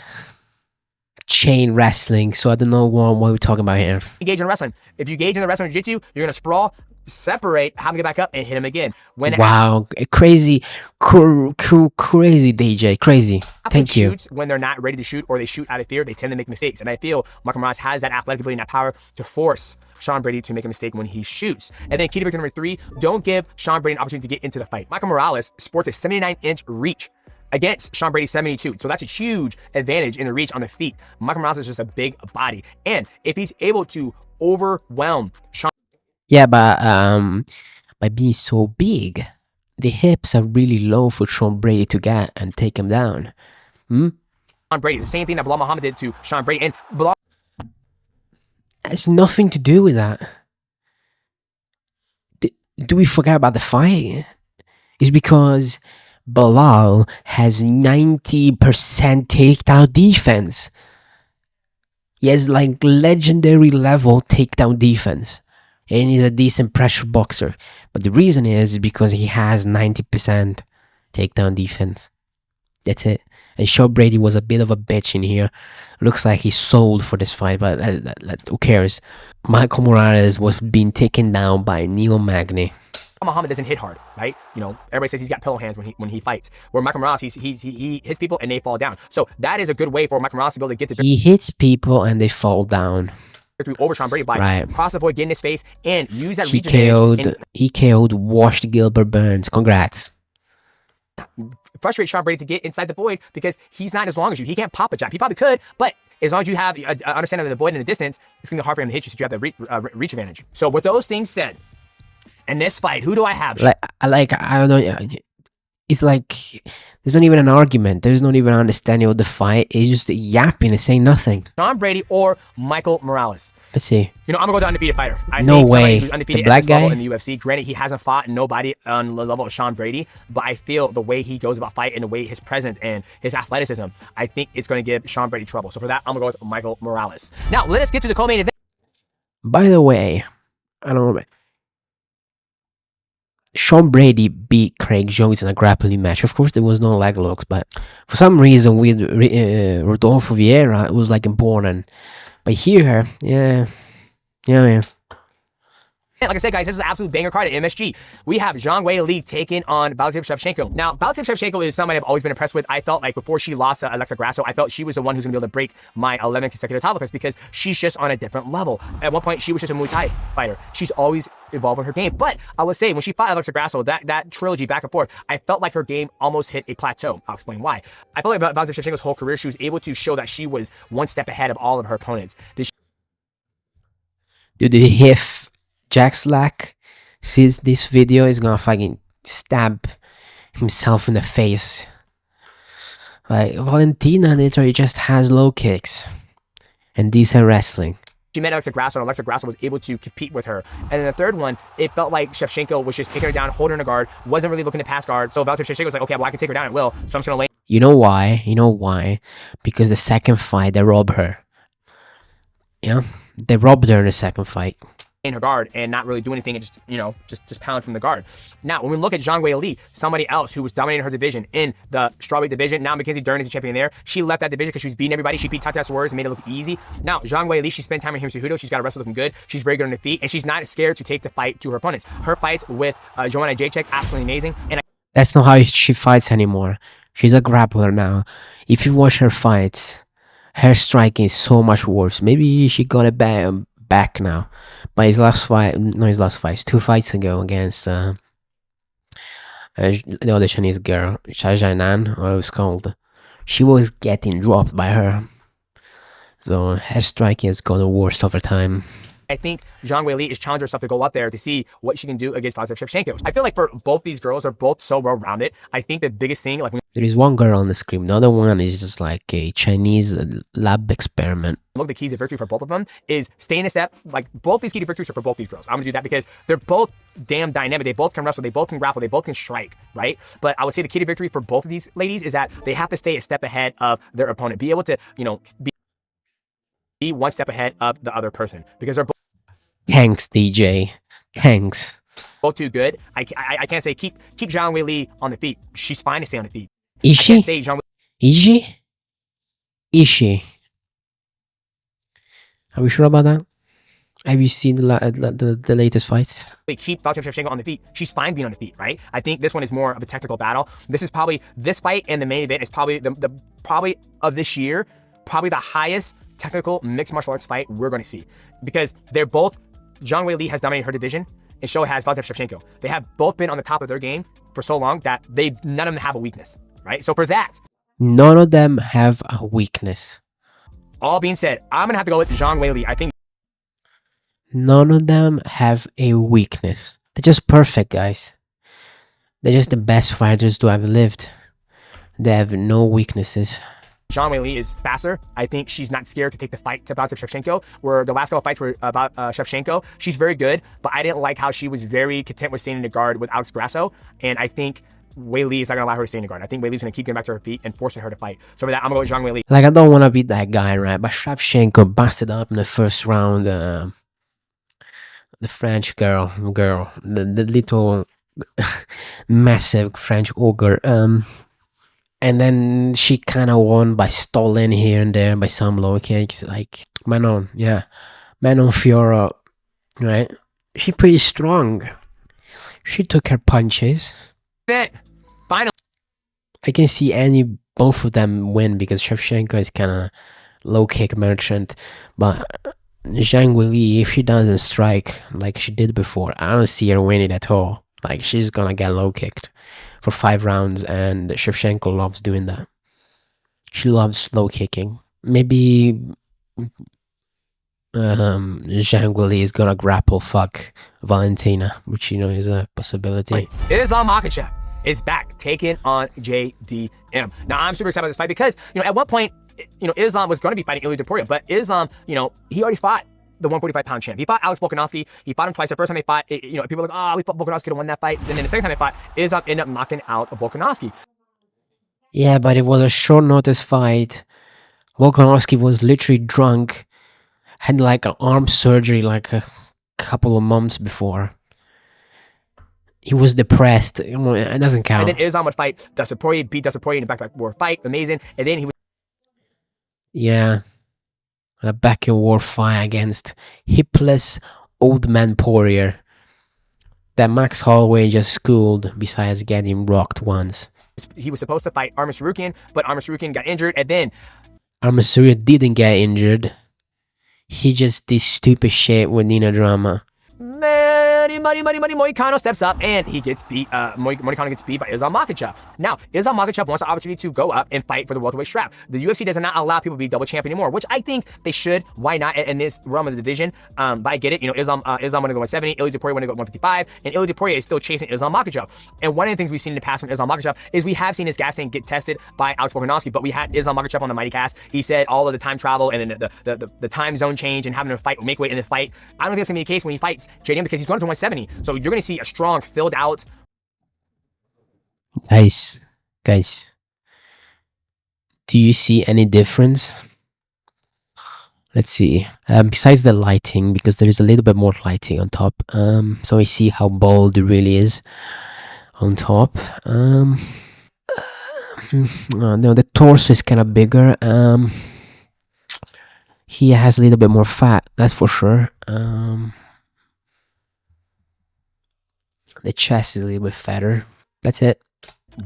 chain wrestling, so I don't know what we're talking about here. Engage in wrestling. If you engage in the wrestling jiu-jitsu, you're gonna sprawl, separate, have him get back up, and hit him again. Wow, crazy DJ, crazy. Thank you. Shoots when they're not ready to shoot or they shoot out of fear, they tend to make mistakes, and I feel Michael Morales has that athletic ability and that power to force Sean Brady to make a mistake when he shoots. And then key to victory number three: don't give Sean Brady an opportunity to get into the fight. Michael Morales sports a 79-inch reach against Sean Brady's 72. So that's a huge advantage in the reach on the feet. Michael Morales is just a big body. And if he's able to overwhelm Sean... Yeah, but by being so big, the hips are really low for Sean Brady to get and take him down. Sean Brady, the same thing that Bilal Muhammad did to Sean Brady. And Bilal... Has nothing to do with that. Do we forget about the fight? It's because Bilal has 90% takedown defense. He has like legendary level takedown defense. And he's a decent pressure boxer. But the reason is because he has 90% takedown defense. That's it. And Sean Brady was a bit of a bitch in here. Looks like he sold for this fight, but who cares? Michael Morales was being taken down by Neil Magny. Muhammad doesn't hit hard, right? Everybody says he's got pillow hands when he fights. Where Michael Morales, he hits people and they fall down. So that is a good way for Michael Morales to be able to get the... He hits people and they fall down. Over Sean Brady by cross the void, get in his face, and use that reach He KO'd washed Gilbert Burns. Congrats. Frustrate Sean Brady to get inside the void because he's not as long as you. He can't pop a jab. He probably could, but as long as you have an understanding of the void in the distance, it's going to be hard for him to hit you, so you have the reach advantage. So with those things said, in this fight, who do I have? I don't know. It's like there's not even an argument. There's not even an understanding of the fight. It's just yapping and saying nothing. Sean Brady or Michael Morales? Let's see. I'm gonna go to undefeated fighter. I no think way. Who's undefeated the black guy in the UFC. Granted, he hasn't fought nobody on the level of Sean Brady, but I feel the way he goes about fight and the way his presence and his athleticism, I think it's gonna give Sean Brady trouble. So for that, I'm gonna go with Michael Morales. Now let us get to the co-main event. By the way, I don't know. Sean Brady beat Craig Jones in a grappling match. Of course, there was no leg locks, but for some reason, with Rodolfo Vieira, it was like important. But here, yeah, man. Like I said, guys, this is an absolute banger card at MSG. We have Zhang Weili taking on Valentina Shevchenko. Now, Valentina Shevchenko is somebody I've always been impressed with. I felt like before she lost to Alexa Grasso, I felt she was the one who's going to be able to break my 11 consecutive title defense because she's just on a different level. At one point, she was just a Muay Thai fighter. She's always evolving her game. But I will say, when she fought Alexa Grasso, that trilogy back and forth, I felt like her game almost hit a plateau. I'll explain why. I felt like Valentina Shevchenko's whole career, she was able to show that she was one step ahead of all of her opponents. Dude, if Jack Slack sees this video, he's gonna fucking stab himself in the face. Like, Valentina literally just has low kicks and decent wrestling. She met Alexa Grasso, and Alexa Grasso was able to compete with her. And then the third one, it felt like Shevchenko was just taking her down, holding her in a guard, wasn't really looking to pass guard. So Valentina Shevchenko was like, okay, well, I can take her down at will, so I'm just gonna lay. You know why? You know why? Because the second fight, they robbed her. Yeah, they robbed her in the second fight. In her guard and not really do anything and just pound from the guard. Now, when we look at Zhang Weili, somebody else who was dominating her division in the strawweight division, now Mackenzie Dern is a champion there. She left that division because she was beating everybody. She beat Tata Suarez and made it look easy. Now, Zhang Weili, she spent time with Him Cejudo. She's got a wrestle looking good. She's very good on the feet, and she's not scared to take the fight to her opponents. Her fights with Joanna Jacek, absolutely amazing. And that's not how she fights anymore. She's a grappler now. If you watch her fights, her striking is so much worse. Maybe she got it back now. But his last fight, it's 2 fights ago against the other Chinese girl, Shajainan, or it was called. She was getting dropped by her. So her striking has gotten worse over time. I think Zhang Weili is challenging herself to go up there to see what she can do against Valentina Shevchenko. I feel like for both these girls, are both so well-rounded. I think the biggest thing, like, there is one girl on the screen. The other one is just like a Chinese lab experiment. Look, the keys to victory for both of them is staying a step. Like, both these keys to victory are for both these girls. I'm gonna do that because they're both damn dynamic. They both can wrestle. They both can grapple. They both can strike, right? But I would say the key to victory for both of these ladies is that they have to stay a step ahead of their opponent. Be able to, be one step ahead of the other person because they're both. Thanks, DJ. Thanks. Both too good. I can't say keep Zhang Weili on the feet. She's fine to stay on the feet. Is she? Is she? Is she? Are we sure about that? Have you seen the latest fights? Keep Valentina Shevchenko on the feet. She's fine being on the feet, right? I think this one is more of a technical battle. This fight and the main event is probably probably of this year, probably the highest technical mixed martial arts fight we're going to see because they're both. Zhang Weili has dominated her division, and so has Valentina Shevchenko. They have both been on the top of their game for so long that none of them have a weakness, right? So for that, none of them have a weakness. All being said, I'm gonna have to go with Zhang Weili. I think none of them have a weakness. They're just perfect, guys. They're just the best fighters to have lived. They have no weaknesses. Zhang Weili is faster. I think she's not scared to take the fight to Valentina Shevchenko, where the last couple of fights were about Shevchenko. She's very good, but I didn't like how she was very content with staying in the guard with Alex Grasso, and I think Weili is not going to allow her to stay in the guard. I think Weili's going to keep getting back to her feet and forcing her to fight. So for that, I'm going to go with Zhang Weili. Like, I don't want to be that guy, right? But Shevchenko busted up in the first round. The French girl, the little massive French ogre. And then she kind of won by stalling here and there by some low kicks. Like, Manon Fiora, right? She's pretty strong. She took her punches. Finally, I can see both of them win because Shevchenko is kind of low kick merchant. But Zhang Weili, if she doesn't strike like she did before, I don't see her winning at all. Like, she's gonna get low kicked for 5 rounds, and Shevchenko loves doing that. She loves low kicking. Maybe Zhang Weili is gonna grapple fuck Valentina, which is a possibility. Islam Makhachev is back, taking on JDM. Now, I'm super excited about this fight because, at one point, Islam was going to be fighting Ilya Topuria, but Islam, he already fought the 145-pound champ. He fought Alex Volkanovski. He fought him twice. The first time they fought, people were like, we thought Volkanovski could have won that fight. And then the second time they fought, Islam ended up knocking out Volkanovski. Yeah, but it was a short notice fight. Volkanovski was literally drunk, had like an arm surgery like a couple of months before. He was depressed. It doesn't count. And then Islam would fight Dustin Poirier, beat Dustin Poirier in a back-to-back war fight. Amazing. And then he would... Yeah. A back-in-war fight against hipless old man Poirier. that Max Holloway just schooled besides getting rocked once. He was supposed to fight Arman Tsarukyan, but Arman Tsarukyan got injured, and then Armasuri didn't get injured. He just did stupid shit with Nina Drama. Moicano steps up and he gets beat. Moicano gets beat by Islam Makhachev. Now, Islam Makhachev wants the opportunity to go up and fight for the welterweight strap. The UFC does not allow people to be double champion anymore, which I think they should. Why not in this realm of the division? But I get it. You know, Islam want to go 170, Ilya Topuria want to go 155, and Ilya Topuria is still chasing Islam Makhachev. And one of the things we've seen in the past from Islam Makhachev is we have seen his gas tank get tested by Alex Volkanovski, but we had Islam Makhachev on the Mighty Cast. He said all of the time travel and then the time zone change and having to fight make weight in the fight. I don't think that's gonna be the case when he fights JDM because he's going to 170. So you're going to see a strong, filled out. Guys, do you see any difference? Let's see. Besides the lighting, because there is a little bit more lighting on top. So we see how bold it really is on top. No, the torso is kind of bigger. He has a little bit more fat, that's for sure. The chest is a little bit fatter. That's it.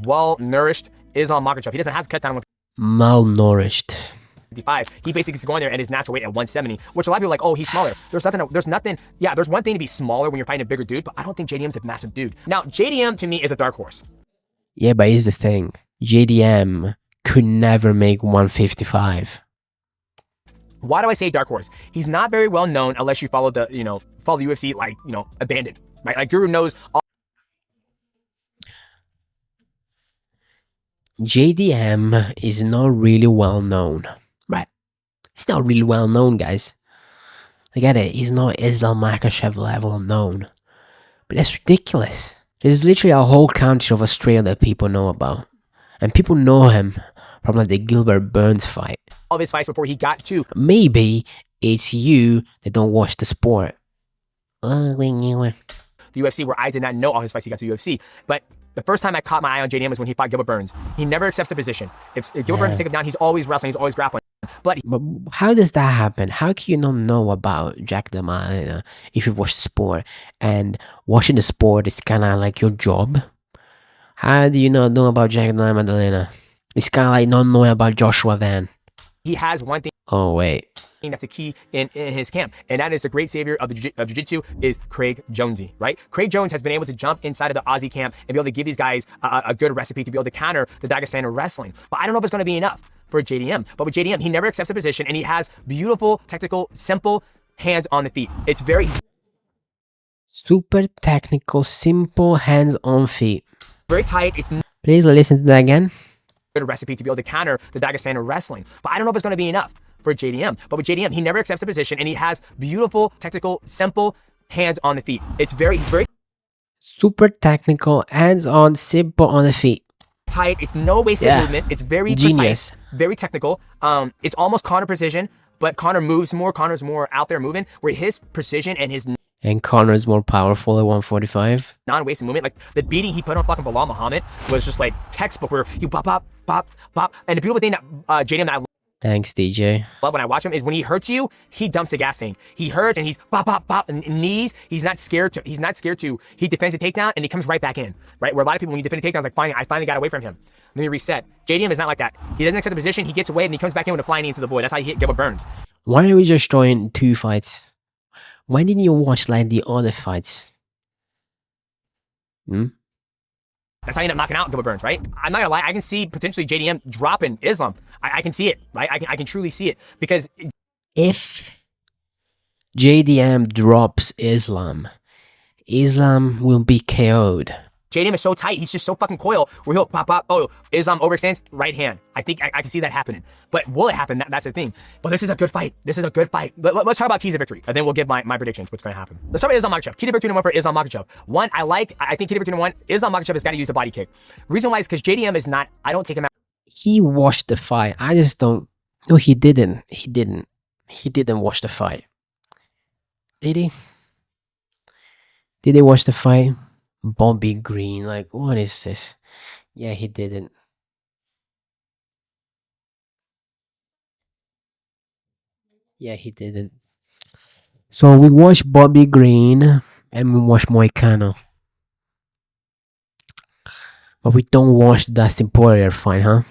Well-nourished Islam Makhachev. He doesn't have to cut down with Malnourished. 55. He basically is going there at his natural weight at 170, which a lot of people are like, oh, he's smaller. There's nothing. Yeah, there's one thing to be smaller when you're fighting a bigger dude, but I don't think JDM's a massive dude. Now, JDM to me is a dark horse. Yeah, but here's the thing. JDM could never make 155. Why do I say dark horse? He's not very well known unless you follow the UFC like, abandoned, right? Like Guru knows all. JDM is not really well known, right? It's not really well known, guys. I get it. He's not Islam Makhachev level known, but that's ridiculous. There's literally a whole country of Australia that people know about, and people know him from like the Gilbert Burns fight. All of his fights before he got to. Maybe it's you that don't watch the sport. The UFC, where I did not know all his fights he got to the UFC, but the first time I caught my eye on JDM was when he fought Gilbert Burns. He never accepts a position. If Gilbert Burns take him down, he's always wrestling, he's always grappling. But how does that happen? How can you not know about Jack the Madalena if you watch the sport? And watching the sport is kind of like your job. How do you not know about Jack the Madalena? It's kind of like not knowing about Joshua Van. He has one thing. Oh, wait. That's a key in his camp, and that is the great savior of jiu-jitsu is Craig Jonesy, right? Craig Jones has been able to jump inside of the Aussie camp and be able to give these guys a good recipe to be able to counter the Dagestani wrestling. But I don't know if it's going to be enough for JDM. But with JDM, he never accepts a position, and he has beautiful, technical, simple hands on the feet. It's very super technical, simple hands on feet. Very tight. It's please listen to that again. Good recipe to be able to counter the Dagestani wrestling. But I don't know if it's going to be enough for JDM. But with JDM, he never accepts a position, and he has beautiful, technical, simple hands on the feet. He's very super technical, hands on, simple on the feet. Tight. It's no wasted movement. It's very genius, precise, very technical. It's almost Conor precision, but Conor moves more. Conor's more out there moving, where his precision and Conor's more powerful at 145. Non-wasted movement, like the beating he put on fucking Bilal Muhammad was just like textbook, where he pop, pop, pop, pop. And the beautiful thing that JDM that thanks, DJ. love when I watch him is when he hurts you, he dumps the gas tank. He hurts and he's pop, pop, pop, and knees. He's not scared to. He defends a takedown and he comes right back in. Right, where a lot of people when you defend a takedown, like I finally got away from him. Let me reset. JDM is not like that. He doesn't accept the position. He gets away and he comes back in with a flying knee into the void. That's how he hit Gilbert Burns. Why are we just throwing 2 fights? Why didn't you watch like the other fights? That's how you end up knocking out Gilbert Burns, right? I'm not gonna lie, I can see potentially JDM dropping Islam. I can see it, right? I can truly see it, because if JDM drops Islam, Islam will be KO'd. JDM is so tight, he's just so fucking coil, where he'll pop up, oh, Islam overextends, right hand. I think I can see that happening. But will it happen? That's the thing. But this is a good fight. This is a good fight. Let's talk about keys to victory, and then we'll give my predictions, what's gonna happen. Let's start with Islam Makhachev. Key to victory number 1 for Islam Makhachev. One, I think key to victory number 1, Islam Makhachev has got to use the body kick. Reason why is because JDM is not, I don't take him out. He watched the fight. I just don't. No, he didn't. He didn't watch the fight. Did he? Did he watch the fight? Bobby Green, like, what is this? Yeah, he didn't. Yeah, he didn't. So we watched Bobby Green and we watched Moicano. But we don't watch the Dustin Poirier fight, huh?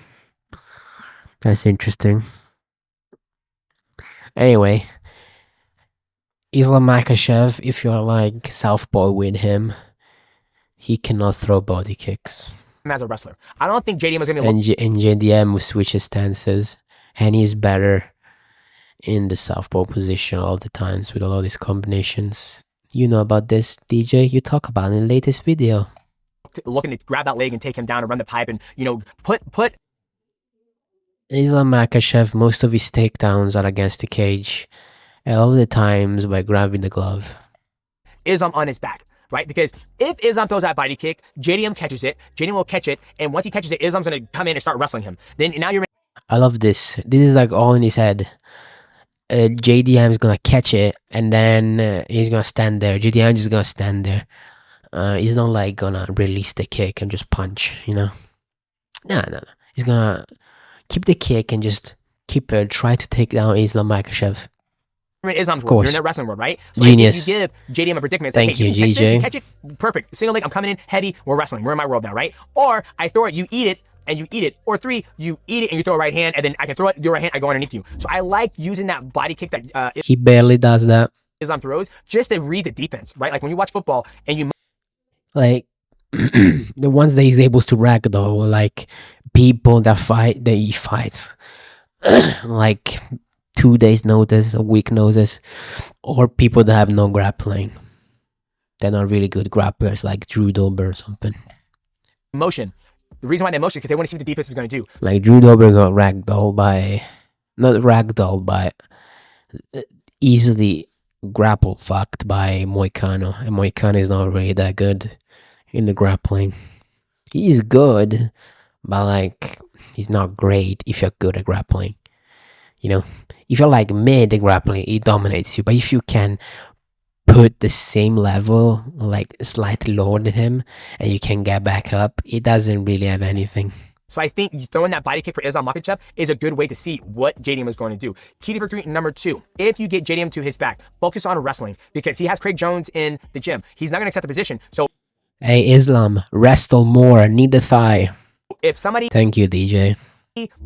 That's interesting. Anyway, Islam Makhachev, if you're like southpaw with him, he cannot throw body kicks. As a wrestler, I don't think JDM is going to be. And JDM will switch his stances, and he's better in the southpaw position all the times with all these combinations. You know about this, DJ? You talk about it in the latest video. Looking to grab that leg and take him down and run the pipe and, you know, put Islam Makhachev, most of his takedowns are against the cage, and all the times by grabbing the glove. Islam on his back, right? Because if Islam throws that body kick, JDM catches it, JDM will catch it, and once he catches it, Islam's going to come in and start wrestling him. Then now you're. I love this. This is like all in his head. JDM is gonna catch it, and then he's gonna stand there. JDM just gonna stand there. He's not like gonna release the kick and just punch, you know? No. He's gonna keep the kick and just try to take down Islam Makhachev. Islam's world. You're in that wrestling world, right? So Genius. If you give JDM a predicament, thank you, catch GJ. this, you catch it, perfect. Single leg, I'm coming in heavy. We're wrestling. We're in my world now, right? Or I throw it, you eat it, and you eat it. Or 3, you eat it and you throw a right hand, and then I can throw it, your right hand, I go underneath you. So I like using that body kick that he barely does that. Islam throws just to read the defense, right? Like when you watch football and you like the ones that he's able to ragdoll, like people that he fights, like 2 days notice, a week notice, or people that have no grappling. They're not really good grapplers, like Drew Dober or something. Motion. The reason why they motion is because they want to see what the defense is going to do. Like Drew Dober got easily grapple fucked by Moicano, and Moicano is not really that good in the grappling. He's good, but like he's not great if you're good at grappling. You know, if you're like mid at grappling, he dominates you. But if you can put the same level, like slightly lower than him, and you can get back up, it doesn't really have anything. So I think throwing that body kick for Islam Makhachev is a good way to see what JDM is going to do. Key to victory number 2. If you get JDM to his back, focus on wrestling because he has Craig Jones in the gym. He's not going to accept the position. So, hey Islam, wrestle more, need the thigh. If somebody... Thank you, DJ.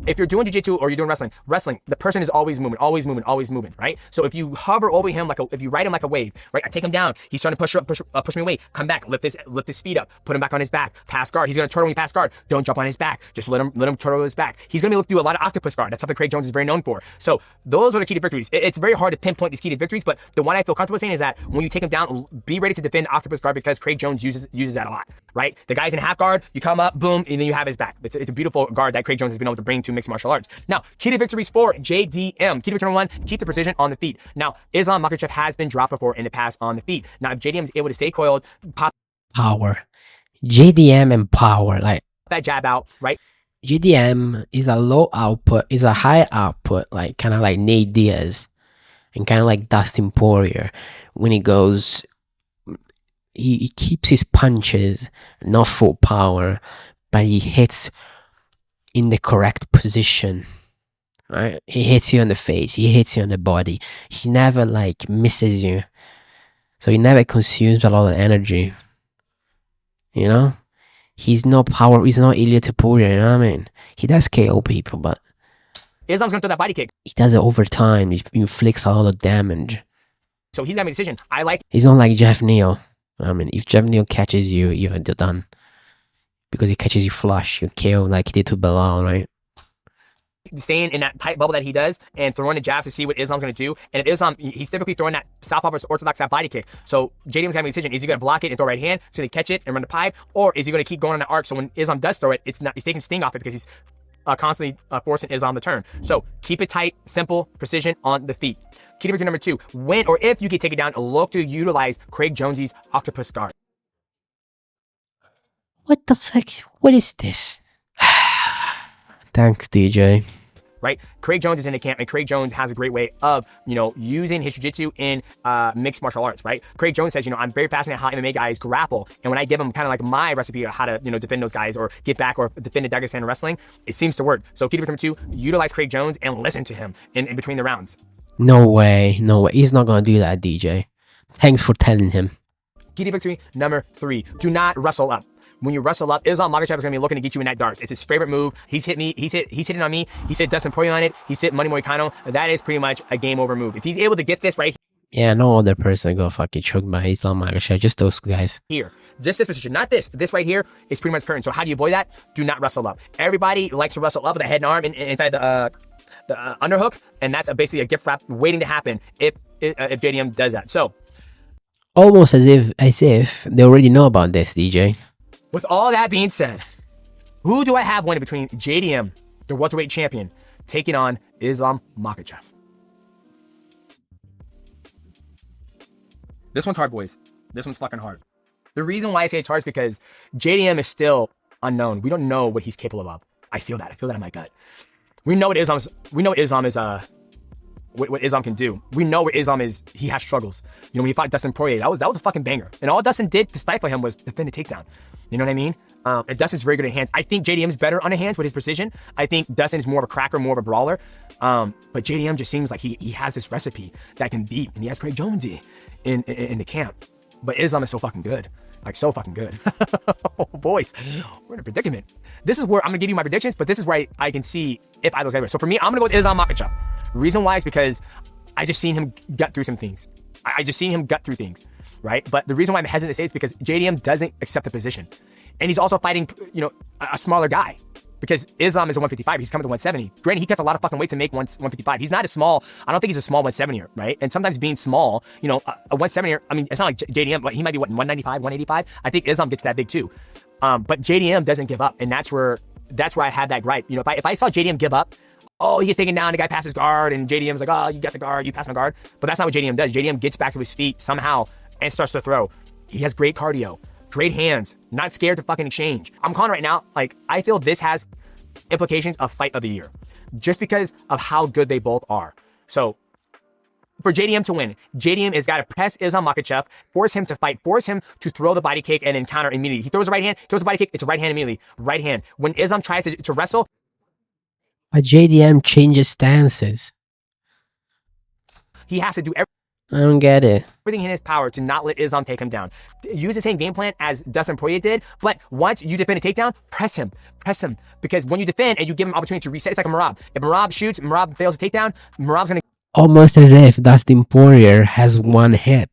If you're doing jiu-jitsu or you're doing wrestling, the person is always moving, right? So if you hover over him if you ride him like a wave, right? I take him down. He's trying to push me away. Come back, lift his feet up, put him back on his back, pass guard. He's gonna turtle when you pass guard. Don't jump on his back. Just let him turtle on his back. He's gonna be able to do a lot of octopus guard. That's something Craig Jones is very known for. So those are the key to victories. It's very hard to pinpoint these key to victories, but the one I feel comfortable saying is that when you take him down, be ready to defend octopus guard because Craig Jones uses that a lot, right? The guy's in half guard, you come up, boom, and then you have his back. It's a beautiful guard that Craig Jones has been able to bring to mixed martial arts. Now, key to victories for JDM. Key to victory number 1, keep the precision on the feet. Now, Islam Makhachev has been dropped before in the past on the feet. Now, if JDM is able to stay coiled, pop power. JDM and power, like that jab out, right? JDM is a low output, is a high output, like kind of like Nate Diaz and kind of like Dustin Poirier. When he goes, he keeps his punches, not full power, but he hits in the correct position, right? He hits you on the face, he hits you on the body. He never like misses you, so he never consumes a lot of energy. You know, he's no power. He's not Ilya Taporia. You know what I mean? He does KO people, but Islam's gonna throw that body kick. He does it over time. He inflicts a lot of damage. So he's gonna make a decision. He's not like Jeff Neal. I mean, if Jeff Neal catches you, you're done. Because he catches you flush, you KO like he did to Bilal, right? Staying in that tight bubble that he does and throwing the jabs to see what Islam's going to do. And if Islam, he's typically throwing that southpaw versus orthodox that body kick. So JDM's having a decision. Is he going to block it and throw right hand so they catch it and run the pipe? Or is he going to keep going on the arc so when Islam does throw it, he's taking sting off it because he's constantly forcing Islam to turn. So keep it tight, simple, precision on the feet. Key to victory number 2, when or if you get taken down, look to utilize Craig Jones's octopus guard. What the fuck? What is this? Thanks, DJ. Right? Craig Jones is in the camp, and Craig Jones has a great way of, using his jiu-jitsu in mixed martial arts, right? Craig Jones says, I'm very passionate how MMA guys grapple, and when I give them kind of like my recipe of how to, defend those guys or get back or defend the Dagestan wrestling, it seems to work. So key to victory number 2, utilize Craig Jones and listen to him in between the rounds. No way. He's not gonna do that, DJ. Thanks for telling him. Key to victory number 3, do not wrestle up. when you wrestle up, Islam Makhachev is gonna be looking to get you in that darts. It's his favorite move. He's hitting on me. He said Dustin Poirier on it. He said Money Moicano. That is pretty much a game over move. If he's able to get this right Yeah, no other person got fucking choked by Islam Makhachev. Just those guys. here, just this position, not this. This right here is pretty much current. So how do you avoid that? Do not wrestle up. Everybody likes to wrestle up with a head and arm inside the underhook, and that's basically a gift wrap waiting to happen if JDM does that. So almost as if they already know about this, DJ. with all that being said, who do I have winning between JDM, the welterweight champion, taking on Islam Makhachev? This one's hard, boys. This one's fucking hard. The reason why I say it's hard is because JDM is still unknown. We don't know what he's capable of. I feel that in my gut. We know what Islam is. What Islam can do. We know what Islam is. He has struggles. You know, when he fought Dustin Poirier, that was a fucking banger. And all Dustin did to stifle him was defend the takedown. You know what I mean? And Dustin's very good at hands. I think JDM's better on the hands with his precision. I think Dustin's more of a cracker, more of a brawler. But JDM just seems like he has this recipe that can beat, and he has Craig Jonesy in the camp. But Islam is so fucking good. Like, so fucking good. Oh, boys, we're in a predicament. This is where I'm gonna give you my predictions, but this is where I can see if I lose everywhere. So for me, I'm gonna go with Islam Makhachev. Reason why is because I just seen him gut through some things. I just seen him gut through things, right? But the reason why I'm hesitant to say is because JDM doesn't accept the position. And he's also fighting, you know, a smaller guy. Because Islam is a 155, he's coming to 170. Granted, he cuts a lot of fucking weight to make 155. He's not a small, I don't think he's a small 170er, right? And sometimes being small, you know, a 170er, I mean, it's not like JDM, but he might be, 195, 185? I think Islam gets that big too. But JDM doesn't give up, and that's where I had that gripe. You know, if I saw JDM give up, oh, he gets taken down, the guy passes guard, and JDM's like, oh, you got the guard, you passed my guard. But that's not what JDM does. JDM gets back to his feet somehow and starts to throw. He has great cardio, great hands, not scared to fucking exchange. I'm calling right now, like, I feel this has implications of fight of the year just because of how good they both are. So for JDM to win, JDM has got to press Islam Makhachev, force him to fight, force him to throw the body kick and then counter immediately. He throws a right hand, throws a body kick, it's a right hand immediately. Right hand. When Islam tries to wrestle, but JDM changes stances. he has to do I don't get it. everything in his power to not let Islam take him down. Use the same game plan as Dustin Poirier did, but once you defend a takedown, press him. Because when you defend and you give him opportunity to reset, it's like a Merab. If Merab shoots, Merab fails a takedown, Merab's gonna Almost as if Dustin Poirier has one hip.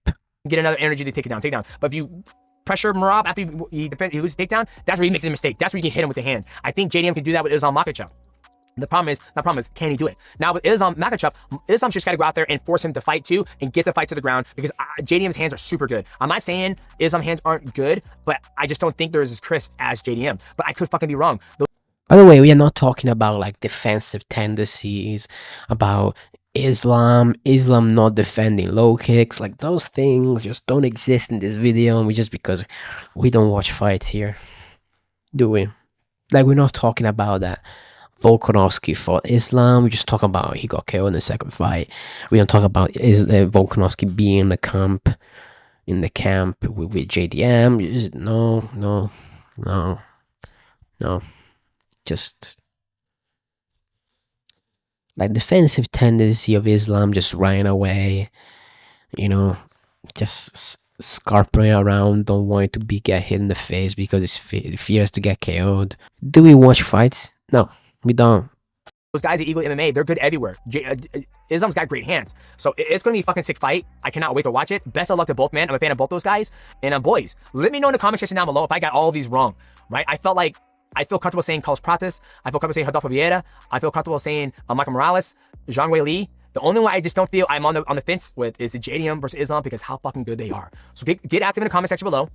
get another energy to take it down. But if you pressure Merab after he loses a takedown, that's where he makes a mistake. That's where you can hit him with the hands. I think JDM can do that with Islam Makhachev. The problem is, can he do it? Now with Islam Makhachev, Islam's just got to go out there and force him to fight too and get the fight to the ground because JDM's hands are super good. I'm not saying Islam's hands aren't good, but I just don't think they're as crisp as JDM. But I could fucking be wrong. By the way, we are not talking about like defensive tendencies, about Islam not defending low kicks. Like those things just don't exist in this video, and we just because we don't watch fights here, do we? Like we're not talking about that. Volkanovski fought Islam. We just talk about he got killed in the second fight. We don't talk about Volkanovski being in the camp with JDM. No. Just like defensive tendency of Islam, just running away, you know, just scarpering around, don't want to get hit in the face because he fears to get KO'd. Do we watch fights? No. We don't. Those guys at Eagle MMA, they're good everywhere. Islam's got great hands. So it's going to be a fucking sick fight. I cannot wait to watch it. Best of luck to both, man. I'm a fan of both those guys. And boys, let me know in the comment section down below if I got all of these wrong, right? I feel comfortable saying Carlos Prates. I feel comfortable saying Rodolfo Vieira. I feel comfortable saying Michael Morales, Zhang Wei Li. The only one I just don't feel I'm on the fence with is the JDM versus Islam because how fucking good they are. So get active in the comment section below.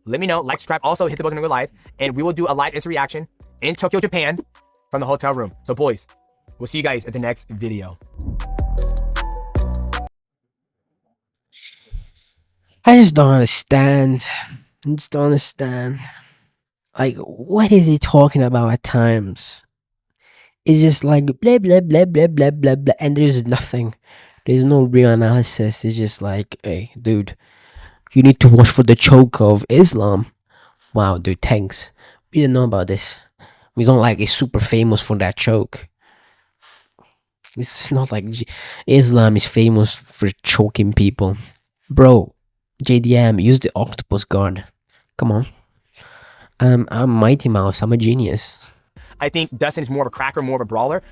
Let me know. Like, subscribe. Also, hit the button to go live. And we will do a live instant reaction in Tokyo, Japan, from the hotel room. So boys, we'll see you guys at the next video. I just don't understand. Like, what is he talking about at times? It's just like blah, blah, blah, blah, blah, blah, blah. And there's nothing. There's no real analysis. It's just like, hey, dude, you need to watch for the choke of Islam. Wow, dude, thanks. We didn't know about this. We don't like it's super famous for that choke. It's not like Islam is famous for choking people. Bro, JDM, use the octopus guard. Come on. I'm Mighty Mouse. I'm a genius. I think Dustin is more of a cracker, more of a brawler.